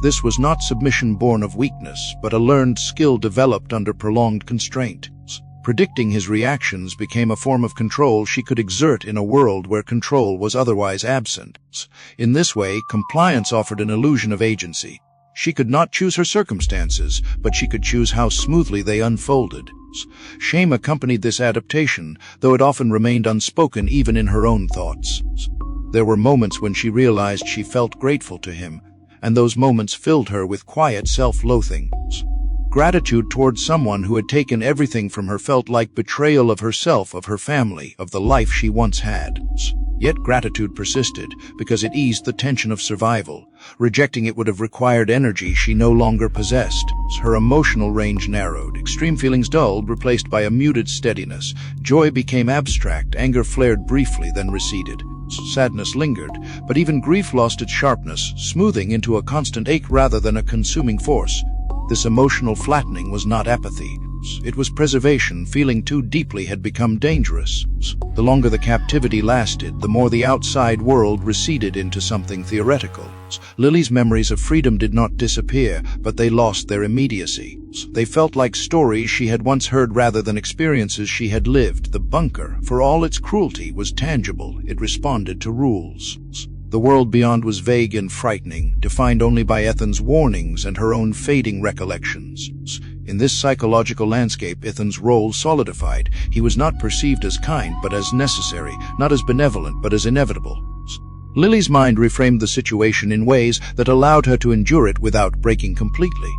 S1: This was not submission born of weakness, but a learned skill developed under prolonged constraint. Predicting his reactions became a form of control she could exert in a world where control was otherwise absent. In this way, compliance offered an illusion of agency. She could not choose her circumstances, but she could choose how smoothly they unfolded. Shame accompanied this adaptation, though it often remained unspoken even in her own thoughts. There were moments when she realized she felt grateful to him, and those moments filled her with quiet self-loathing. Gratitude towards someone who had taken everything from her felt like betrayal of herself, of her family, of the life she once had. Yet gratitude persisted, because it eased the tension of survival. Rejecting it would have required energy she no longer possessed. Her emotional range narrowed, extreme feelings dulled, replaced by a muted steadiness. Joy became abstract, anger flared briefly, then receded. Sadness lingered, but even grief lost its sharpness, smoothing into a constant ache rather than a consuming force. This emotional flattening was not apathy. It was preservation. Feeling too deeply had become dangerous. The longer the captivity lasted, the more the outside world receded into something theoretical. Lily's memories of freedom did not disappear, but they lost their immediacy. They felt like stories she had once heard rather than experiences she had lived. The bunker, for all its cruelty, was tangible. It responded to rules. The world beyond was vague and frightening, defined only by Ethan's warnings and her own fading recollections. In this psychological landscape, Ethan's role solidified. He was not perceived as kind, but as necessary, not as benevolent, but as inevitable. Lily's mind reframed the situation in ways that allowed her to endure it without breaking completely.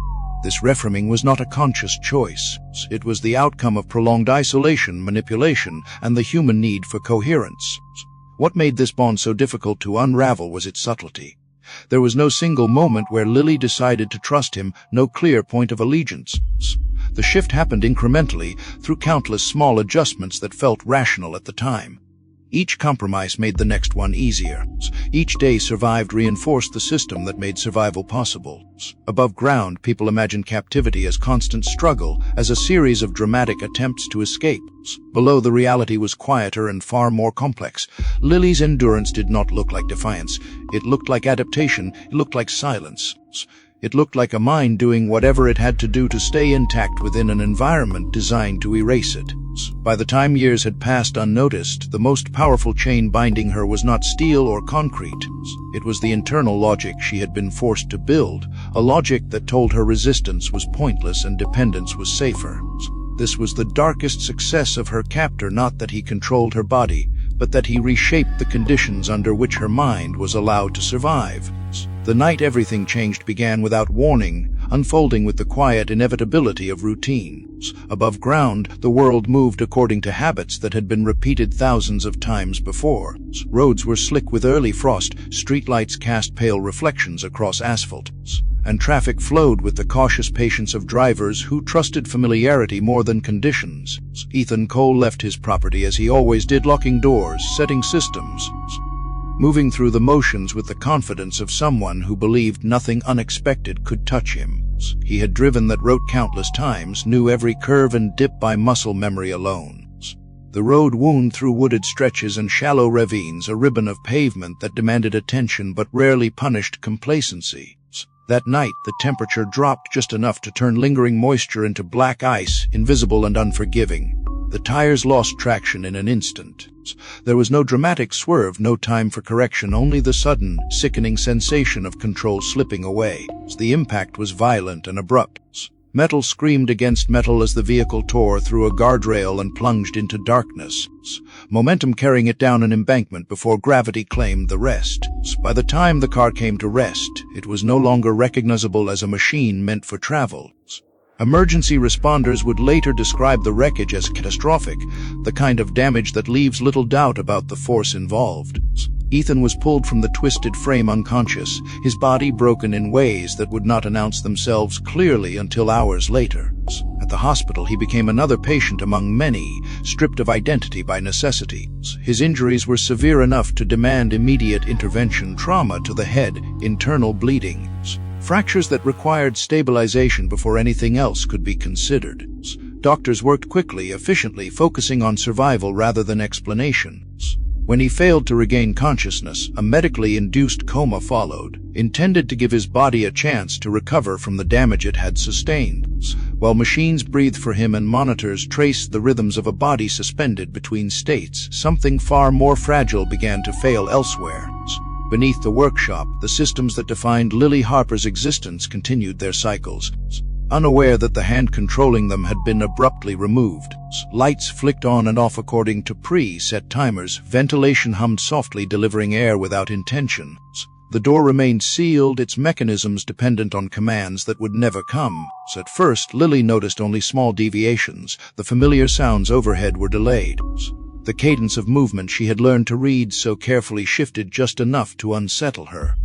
S1: This reframing was not a conscious choice. It was the outcome of prolonged isolation, manipulation, and the human need for coherence. What made this bond so difficult to unravel was its subtlety. There was no single moment where Lily decided to trust him, no clear point of allegiance. The shift happened incrementally, through countless small adjustments that felt rational at the time. Each compromise made the next one easier. Each day survived reinforced the system that made survival possible. Above ground, people imagined captivity as constant struggle, as a series of dramatic attempts to escape. Below, the reality was quieter and far more complex. Lily's endurance did not look like defiance. It looked like adaptation. It looked like silence. It looked like a mind doing whatever it had to do to stay intact within an environment designed to erase it. By the time years had passed unnoticed, the most powerful chain binding her was not steel or concrete. It was the internal logic she had been forced to build, a logic that told her resistance was pointless and dependence was safer. This was the darkest success of her captor, not that he controlled her body, but that he reshaped the conditions under which her mind was allowed to survive. The night everything changed began without warning, unfolding with the quiet inevitability of routine. Above ground, the world moved according to habits that had been repeated thousands of times before. Roads were slick with early frost, streetlights cast pale reflections across asphalt, and traffic flowed with the cautious patience of drivers who trusted familiarity more than conditions. Ethan Cole left his property as he always did, locking doors, setting systems, moving through the motions with the confidence of someone who believed nothing unexpected could touch him. He had driven that road countless times, knew every curve and dip by muscle memory alone. The road wound through wooded stretches and shallow ravines, a ribbon of pavement that demanded attention but rarely punished complacency. That night, the temperature dropped just enough to turn lingering moisture into black ice, invisible and unforgiving. The tires lost traction in an instant. There was no dramatic swerve, no time for correction, only the sudden, sickening sensation of control slipping away. The impact was violent and abrupt. Metal screamed against metal as the vehicle tore through a guardrail and plunged into darkness, momentum carrying it down an embankment before gravity claimed the rest. By the time the car came to rest, it was no longer recognizable as a machine meant for travel. Emergency responders would later describe the wreckage as catastrophic, the kind of damage that leaves little doubt about the force involved. Ethan was pulled from the twisted frame unconscious, his body broken in ways that would not announce themselves clearly until hours later. At the hospital, he became another patient among many, stripped of identity by necessity. His injuries were severe enough to demand immediate intervention: trauma to the head, internal bleeding, fractures that required stabilization before anything else could be considered. Doctors worked quickly, efficiently, focusing on survival rather than explanation. When he failed to regain consciousness, a medically induced coma followed, intended to give his body a chance to recover from the damage it had sustained. While machines breathed for him and monitors traced the rhythms of a body suspended between states, something far more fragile began to fail elsewhere. Beneath the workshop, the systems that defined Lily Harper's existence continued their cycles, unaware that the hand controlling them had been abruptly removed. Lights flicked on and off according to pre-set timers. Ventilation hummed softly, delivering air without intention. The door remained sealed, its mechanisms dependent on commands that would never come. At first, Lily noticed only small deviations. The familiar sounds overhead were delayed. The cadence of movement she had learned to read so carefully shifted just enough to unsettle her.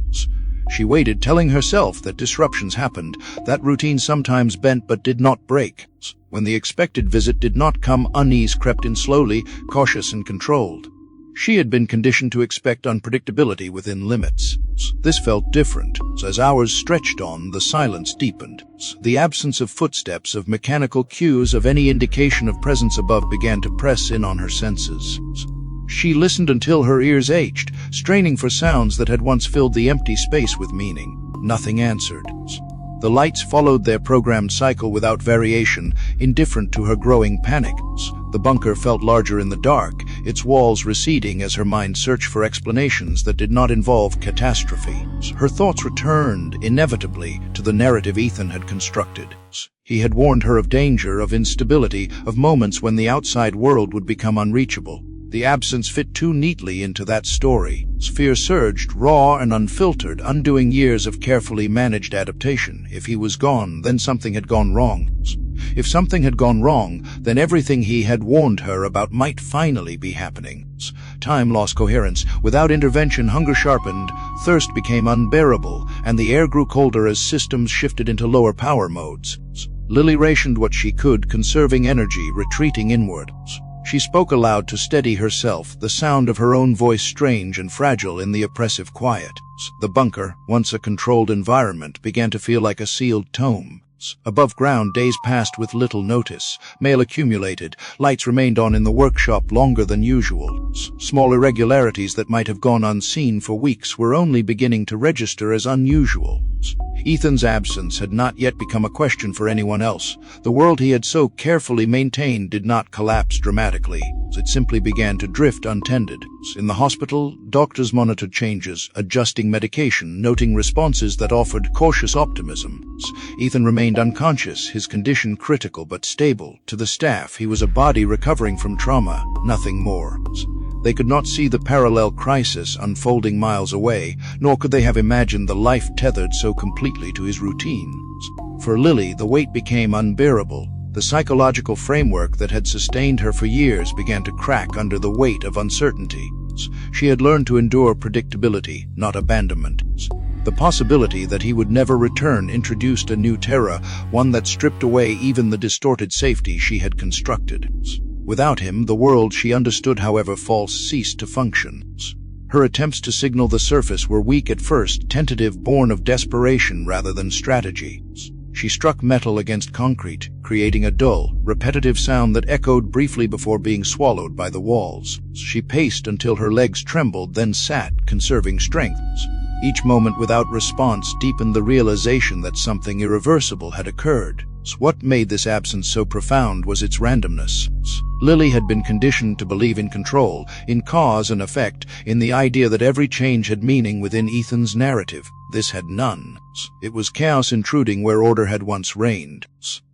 S1: She waited, telling herself that disruptions happened, that routine sometimes bent but did not break. When the expected visit did not come, unease crept in slowly, cautious and controlled. She had been conditioned to expect unpredictability within limits. This felt different. As hours stretched on, the silence deepened. The absence of footsteps, of mechanical cues, of any indication of presence above began to press in on her senses. She listened until her ears ached, straining for sounds that had once filled the empty space with meaning. Nothing answered. The lights followed their programmed cycle without variation, indifferent to her growing panic. The bunker felt larger in the dark, its walls receding as her mind searched for explanations that did not involve catastrophe. Her thoughts returned, inevitably, to the narrative Ethan had constructed. He had warned her of danger, of instability, of moments when the outside world would become unreachable. The absence fit too neatly into that story. Fear surged, raw and unfiltered, undoing years of carefully managed adaptation. If he was gone, then something had gone wrong. If something had gone wrong, then everything he had warned her about might finally be happening. Time lost coherence. Without intervention, hunger sharpened, thirst became unbearable, and the air grew colder as systems shifted into lower power modes. Lily rationed what she could, conserving energy, retreating inward. She spoke aloud to steady herself, the sound of her own voice strange and fragile in the oppressive quiet. The bunker, once a controlled environment, began to feel like a sealed tome. Above ground, days passed with little notice. Mail accumulated. Lights remained on in the workshop longer than usual. Small irregularities that might have gone unseen for weeks were only beginning to register as unusual. Ethan's absence had not yet become a question for anyone else. The world he had so carefully maintained did not collapse dramatically. It simply began to drift untended. In the hospital, doctors monitored changes, adjusting medication, noting responses that offered cautious optimism. Ethan remained unconscious, his condition critical but stable. To the staff, he was a body recovering from trauma, nothing more. They could not see the parallel crisis unfolding miles away, nor could they have imagined the life tethered so completely to his routine. For Lily, the weight became unbearable. The psychological framework that had sustained her for years began to crack under the weight of uncertainty. She had learned to endure predictability, not abandonment. The possibility that he would never return introduced a new terror, one that stripped away even the distorted safety she had constructed. Without him, the world she understood, however false, ceased to function. Her attempts to signal the surface were weak at first, tentative, born of desperation rather than strategy. She struck metal against concrete, creating a dull, repetitive sound that echoed briefly before being swallowed by the walls. She paced until her legs trembled, then sat, conserving strength. Each moment without response deepened the realization that something irreversible had occurred. What made this absence so profound was its randomness. Lily had been conditioned to believe in control, in cause and effect, in the idea that every change had meaning within Ethan's narrative. This had none. It was chaos intruding where order had once reigned.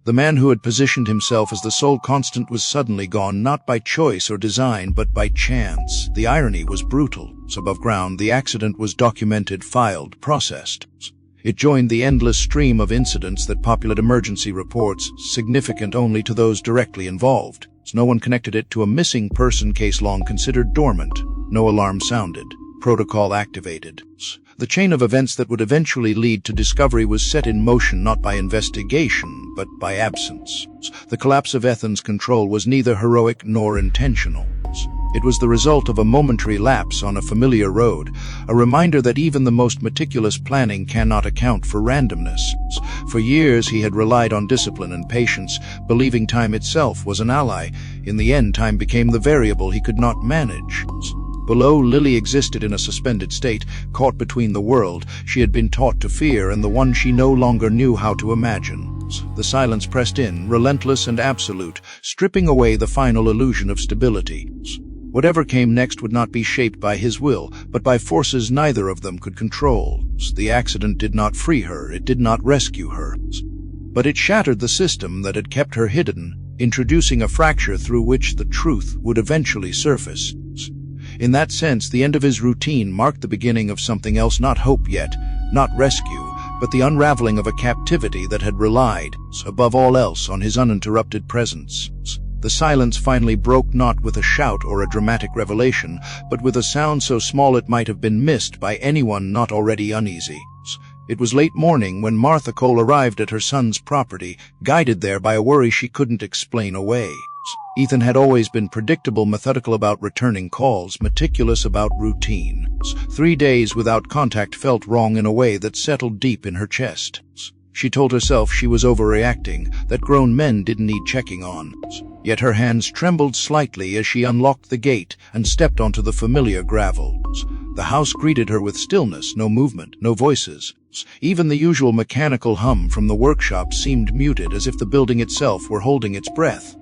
S1: The man who had positioned himself as the sole constant was suddenly gone, not by choice or design, but by chance. The irony was brutal. Above ground, the accident was documented, filed, processed. It joined the endless stream of incidents that populate emergency reports, significant only to those directly involved. No one connected it to a missing person case long considered dormant. No alarm sounded. Protocol activated. The chain of events that would eventually lead to discovery was set in motion not by investigation, but by absence. The collapse of Ethan's control was neither heroic nor intentional. It was the result of a momentary lapse on a familiar road, a reminder that even the most meticulous planning cannot account for randomness. For years he had relied on discipline and patience, believing time itself was an ally. In the end, time became the variable he could not manage. Below, Lily existed in a suspended state, caught between the world she had been taught to fear and the one she no longer knew how to imagine. The silence pressed in, relentless and absolute, stripping away the final illusion of stability. Whatever came next would not be shaped by his will, but by forces neither of them could control. The accident did not free her, it did not rescue her. But it shattered the system that had kept her hidden, introducing a fracture through which the truth would eventually surface. In that sense, the end of his routine marked the beginning of something else, not hope yet, not rescue, but the unraveling of a captivity that had relied, above all else, on his uninterrupted presence. The silence finally broke, not with a shout or a dramatic revelation, but with a sound so small it might have been missed by anyone not already uneasy. It was late morning when Martha Cole arrived at her son's property, guided there by a worry she couldn't explain away. Ethan had always been predictable, methodical about returning calls, meticulous about routine. 3 days without contact felt wrong in a way that settled deep in her chest. She told herself she was overreacting, that grown men didn't need checking on. Yet her hands trembled slightly as she unlocked the gate and stepped onto the familiar gravel. The house greeted her with stillness, no movement, no voices. Even the usual mechanical hum from the workshop seemed muted, as if the building itself were holding its breath.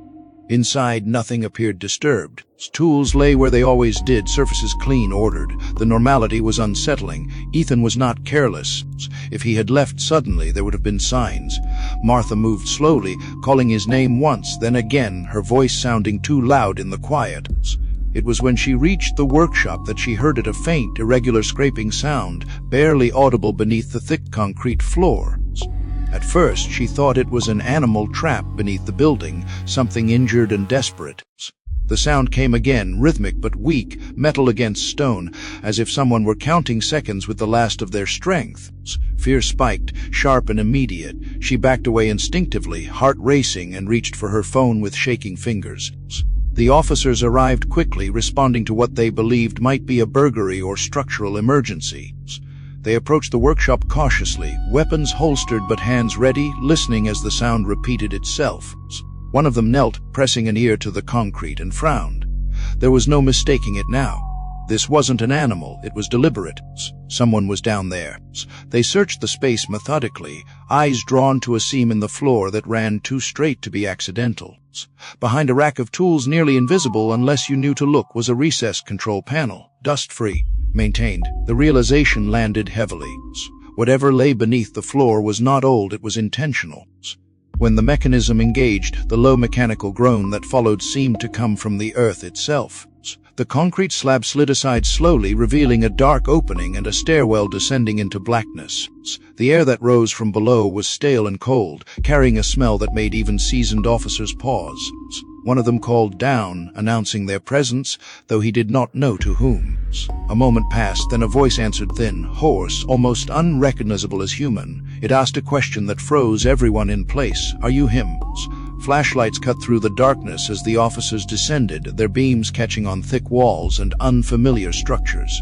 S1: Inside, nothing appeared disturbed. Tools lay where they always did, surfaces clean, ordered. The normality was unsettling. Ethan was not careless. If he had left suddenly, there would have been signs. Martha moved slowly, calling his name once, then again, her voice sounding too loud in the quiet. It was when she reached the workshop that she heard it, a faint, irregular scraping sound, barely audible beneath the thick concrete floor. At first, she thought it was an animal trapped beneath the building, something injured and desperate. The sound came again, rhythmic but weak, metal against stone, as if someone were counting seconds with the last of their strength. Fear spiked, sharp and immediate. She backed away instinctively, heart racing, and reached for her phone with shaking fingers. The officers arrived quickly, responding to what they believed might be a burglary or structural emergency. They approached the workshop cautiously, weapons holstered but hands ready, listening as the sound repeated itself. One of them knelt, pressing an ear to the concrete, and frowned. There was no mistaking it now. This wasn't an animal, it was deliberate. Someone was down there. They searched the space methodically, eyes drawn to a seam in the floor that ran too straight to be accidental. Behind a rack of tools nearly invisible unless you knew to look was a recessed control panel, dust-free, maintained. The realization landed heavily. Whatever lay beneath the floor was not old, it was intentional. When the mechanism engaged, the low mechanical groan that followed seemed to come from the earth itself. The concrete slab slid aside slowly, revealing a dark opening and a stairwell descending into blackness. The air that rose from below was stale and cold, carrying a smell that made even seasoned officers pause. One of them called down, announcing their presence, though he did not know to whom. A moment passed, then a voice answered, thin, hoarse, almost unrecognizable as human. It asked a question that froze everyone in place. "Are you him?" Flashlights cut through the darkness as the officers descended, their beams catching on thick walls and unfamiliar structures.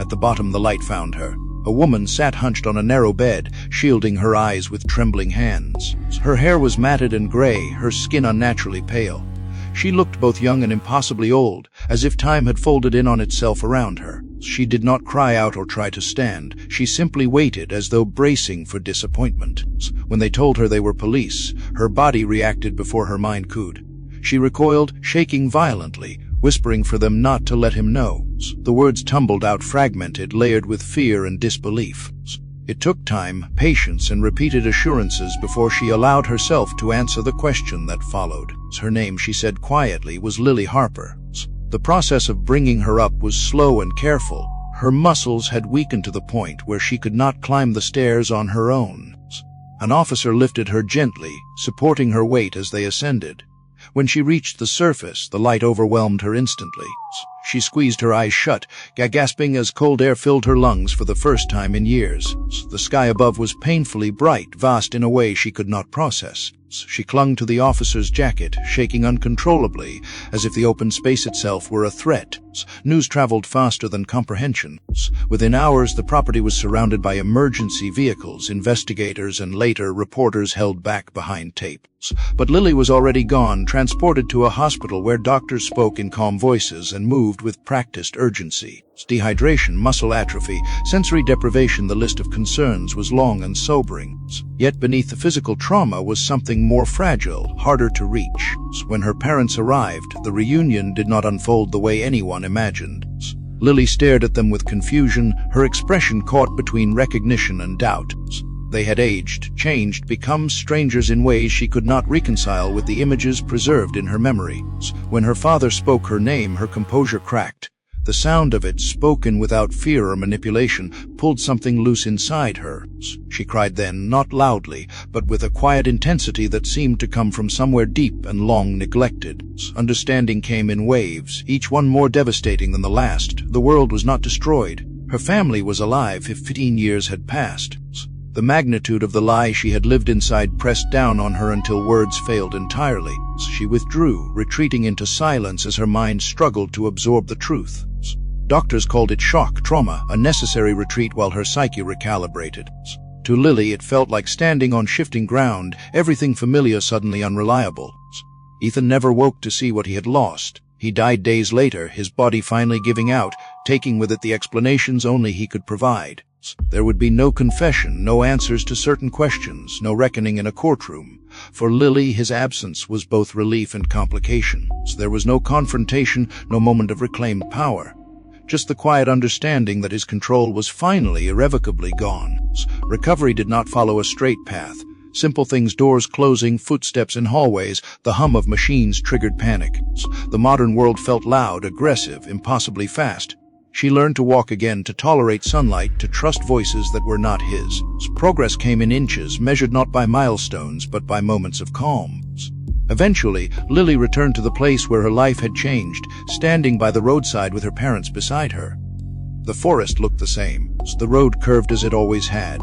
S1: At the bottom, the light found her. A woman sat hunched on a narrow bed, shielding her eyes with trembling hands. Her hair was matted and gray, her skin unnaturally pale. She looked both young and impossibly old, as if time had folded in on itself around her. She did not cry out or try to stand. She simply waited, as though bracing for disappointment. When they told her they were police, her body reacted before her mind could. She recoiled, shaking violently, whispering for them not to let him know. The words tumbled out, fragmented, layered with fear and disbelief. It took time, patience, and repeated assurances before she allowed herself to answer the question that followed. Her name, she said quietly, was Lily Harper. The process of bringing her up was slow and careful. Her muscles had weakened to the point where she could not climb the stairs on her own. An officer lifted her gently, supporting her weight as they ascended. When she reached the surface, the light overwhelmed her instantly. She squeezed her eyes shut, gasping as cold air filled her lungs for the first time in years. The sky above was painfully bright, vast in a way she could not process. She clung to the officer's jacket, shaking uncontrollably, as if the open space itself were a threat. News traveled faster than comprehension. Within hours, the property was surrounded by emergency vehicles, investigators, and later reporters held back behind tape. But Lily was already gone, transported to a hospital where doctors spoke in calm voices and moved with practiced urgency. Dehydration, muscle atrophy, sensory deprivation, the list of concerns was long and sobering. Yet beneath the physical trauma was something more fragile, harder to reach. When her parents arrived, the reunion did not unfold the way anyone imagined. Lily stared at them with confusion, her expression caught between recognition and doubt. They had aged, changed, become strangers in ways she could not reconcile with the images preserved in her memory. When her father spoke her name, her composure cracked. The sound of it, spoken without fear or manipulation, pulled something loose inside her. She cried then, not loudly, but with a quiet intensity that seemed to come from somewhere deep and long neglected. Understanding came in waves, each one more devastating than the last. The world was not destroyed. Her family was alive 15 years had passed. The magnitude of the lie she had lived inside pressed down on her until words failed entirely. She withdrew, retreating into silence as her mind struggled to absorb the truth. Doctors called it shock, trauma, a necessary retreat while her psyche recalibrated. To Lily, it felt like standing on shifting ground, everything familiar suddenly unreliable. Ethan never woke to see what he had lost. He died days later, his body finally giving out, taking with it the explanations only he could provide. There would be no confession, no answers to certain questions, no reckoning in a courtroom. For Lily, his absence was both relief and complication. There was no confrontation, no moment of reclaimed power. Just the quiet understanding that his control was finally irrevocably gone. Recovery did not follow a straight path. Simple things, doors closing, footsteps in hallways, the hum of machines triggered panic. The modern world felt loud, aggressive, impossibly fast. She learned to walk again, to tolerate sunlight, to trust voices that were not his. Progress came in inches, measured not by milestones, but by moments of calm. Eventually, Lily returned to the place where her life had changed, standing by the roadside with her parents beside her. The forest looked the same. The road curved as it always had.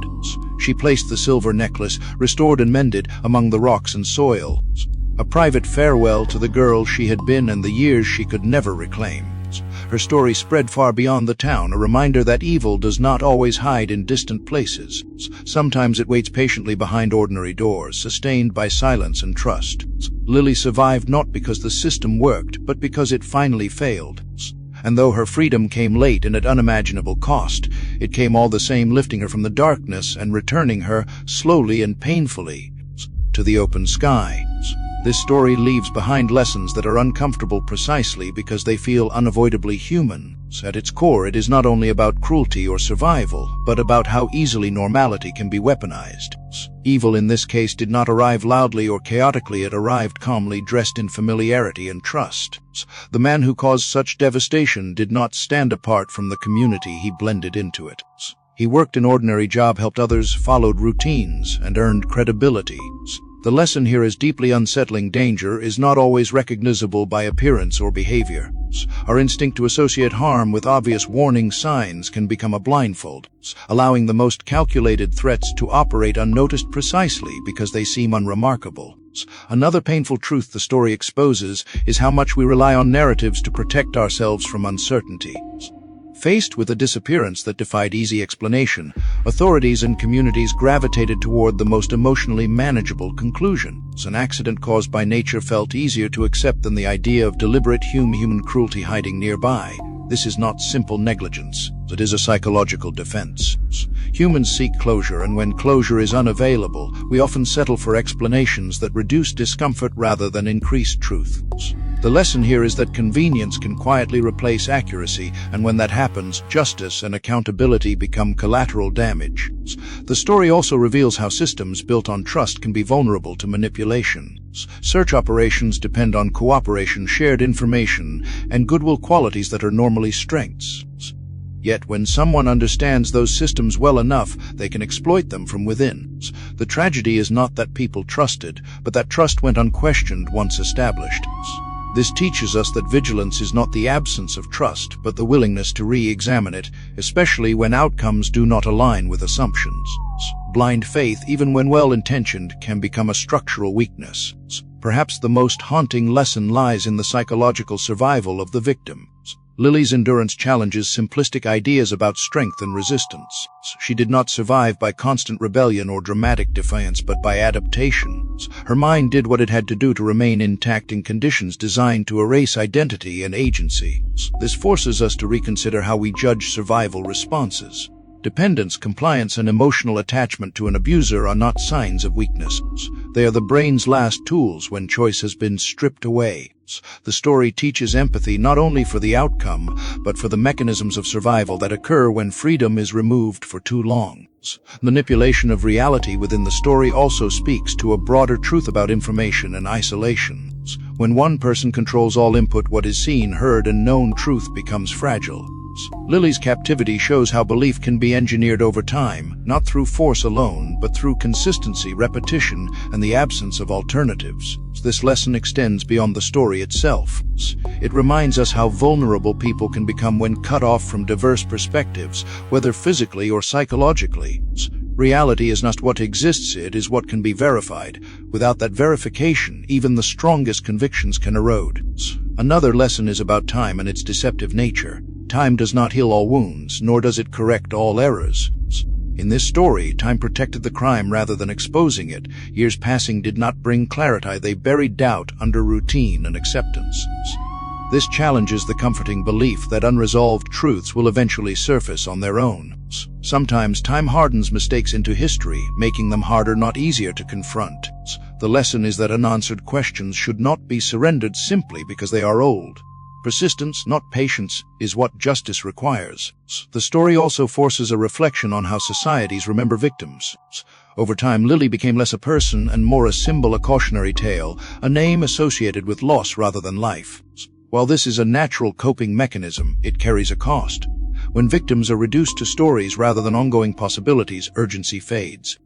S1: She placed the silver necklace, restored and mended, among the rocks and soil. A private farewell to the girl she had been and the years she could never reclaim. Her story spread far beyond the town, a reminder that evil does not always hide in distant places. Sometimes it waits patiently behind ordinary doors, sustained by silence and trust. Lily survived not because the system worked, but because it finally failed. And though her freedom came late and at unimaginable cost, it came all the same, lifting her from the darkness and returning her, slowly and painfully, to the open sky. This story leaves behind lessons that are uncomfortable precisely because they feel unavoidably human. At its core, it is not only about cruelty or survival, but about how easily normality can be weaponized. Evil in this case did not arrive loudly or chaotically, it arrived calmly, dressed in familiarity and trust. The man who caused such devastation did not stand apart from the community, he blended into it. He worked an ordinary job, helped others, followed routines, and earned credibility. The lesson here is deeply unsettling. Danger is not always recognizable by appearance or behavior. Our instinct to associate harm with obvious warning signs can become a blindfold, allowing the most calculated threats to operate unnoticed precisely because they seem unremarkable. Another painful truth the story exposes is how much we rely on narratives to protect ourselves from uncertainty. Faced with a disappearance that defied easy explanation, authorities and communities gravitated toward the most emotionally manageable conclusion. An accident caused by nature felt easier to accept than the idea of deliberate human cruelty hiding nearby. This is not simple negligence. It is a psychological defense. Humans seek closure, and when closure is unavailable, we often settle for explanations that reduce discomfort rather than increase truth. The lesson here is that convenience can quietly replace accuracy, and when that happens, justice and accountability become collateral damage. The story also reveals how systems built on trust can be vulnerable to manipulation. Search operations depend on cooperation, shared information, and goodwill, qualities that are normally strengths. Yet when someone understands those systems well enough, they can exploit them from within. The tragedy is not that people trusted, but that trust went unquestioned once established. This teaches us that vigilance is not the absence of trust, but the willingness to re-examine it, especially when outcomes do not align with assumptions. Blind faith, even when well-intentioned, can become a structural weakness. Perhaps the most haunting lesson lies in the psychological survival of the victim. Lily's endurance challenges simplistic ideas about strength and resistance. She did not survive by constant rebellion or dramatic defiance, but by adaptation. Her mind did what it had to do to remain intact in conditions designed to erase identity and agency. This forces us to reconsider how we judge survival responses. Dependence, compliance, and emotional attachment to an abuser are not signs of weakness. They are the brain's last tools when choice has been stripped away. The story teaches empathy not only for the outcome, but for the mechanisms of survival that occur when freedom is removed for too long. Manipulation of reality within the story also speaks to a broader truth about information and isolation. When one person controls all input, what is seen, heard, and known truth becomes fragile. Lily's captivity shows how belief can be engineered over time, not through force alone, but through consistency, repetition, and the absence of alternatives. This lesson extends beyond the story itself. It reminds us how vulnerable people can become when cut off from diverse perspectives, whether physically or psychologically. Reality is not what exists, it is what can be verified. Without that verification, even the strongest convictions can erode. Another lesson is about time and its deceptive nature. Time does not heal all wounds, nor does it correct all errors. In this story, time protected the crime rather than exposing it. Years passing did not bring clarity, they buried doubt under routine and acceptance. This challenges the comforting belief that unresolved truths will eventually surface on their own. Sometimes time hardens mistakes into history, making them harder, not easier to confront. The lesson is that unanswered questions should not be surrendered simply because they are old. Persistence, not patience, is what justice requires. The story also forces a reflection on how societies remember victims. Over time, Lily became less a person and more a symbol, a cautionary tale, a name associated with loss rather than life. While this is a natural coping mechanism, it carries a cost. When victims are reduced to stories rather than ongoing possibilities, urgency fades.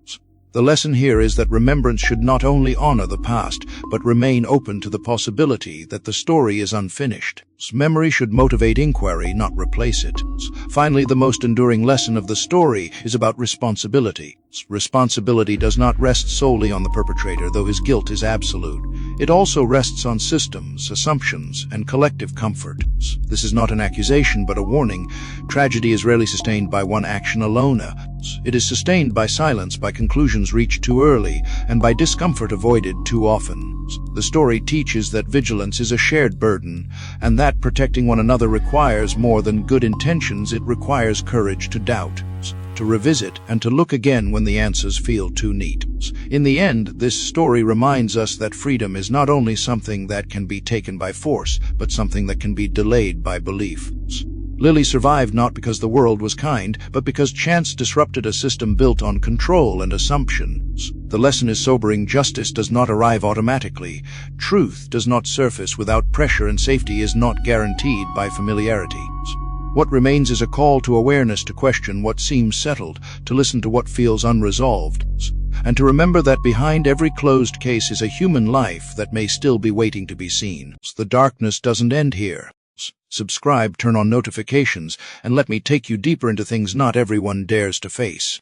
S1: The lesson here is that remembrance should not only honor the past, but remain open to the possibility that the story is unfinished. Memory should motivate inquiry, not replace it. Finally, the most enduring lesson of the story is about responsibility. Responsibility does not rest solely on the perpetrator, though his guilt is absolute. It also rests on systems, assumptions, and collective comfort. This is not an accusation, but a warning. Tragedy is rarely sustained by one action alone. It is sustained by silence, by conclusions reached too early, and by discomfort avoided too often. The story teaches that vigilance is a shared burden, and that protecting one another requires more than good intentions. It requires courage to doubt, to revisit, and to look again when the answers feel too neat. In the end, this story reminds us that freedom is not only something that can be taken by force, but something that can be delayed by belief. Lily survived not because the world was kind, but because chance disrupted a system built on control and assumptions. The lesson is sobering. Justice does not arrive automatically. Truth does not surface without pressure, and safety is not guaranteed by familiarity. What remains is a call to awareness, to question what seems settled, to listen to what feels unresolved, and to remember that behind every closed case is a human life that may still be waiting to be seen. The darkness doesn't end here. Subscribe, turn on notifications, and let me take you deeper into things not everyone dares to face.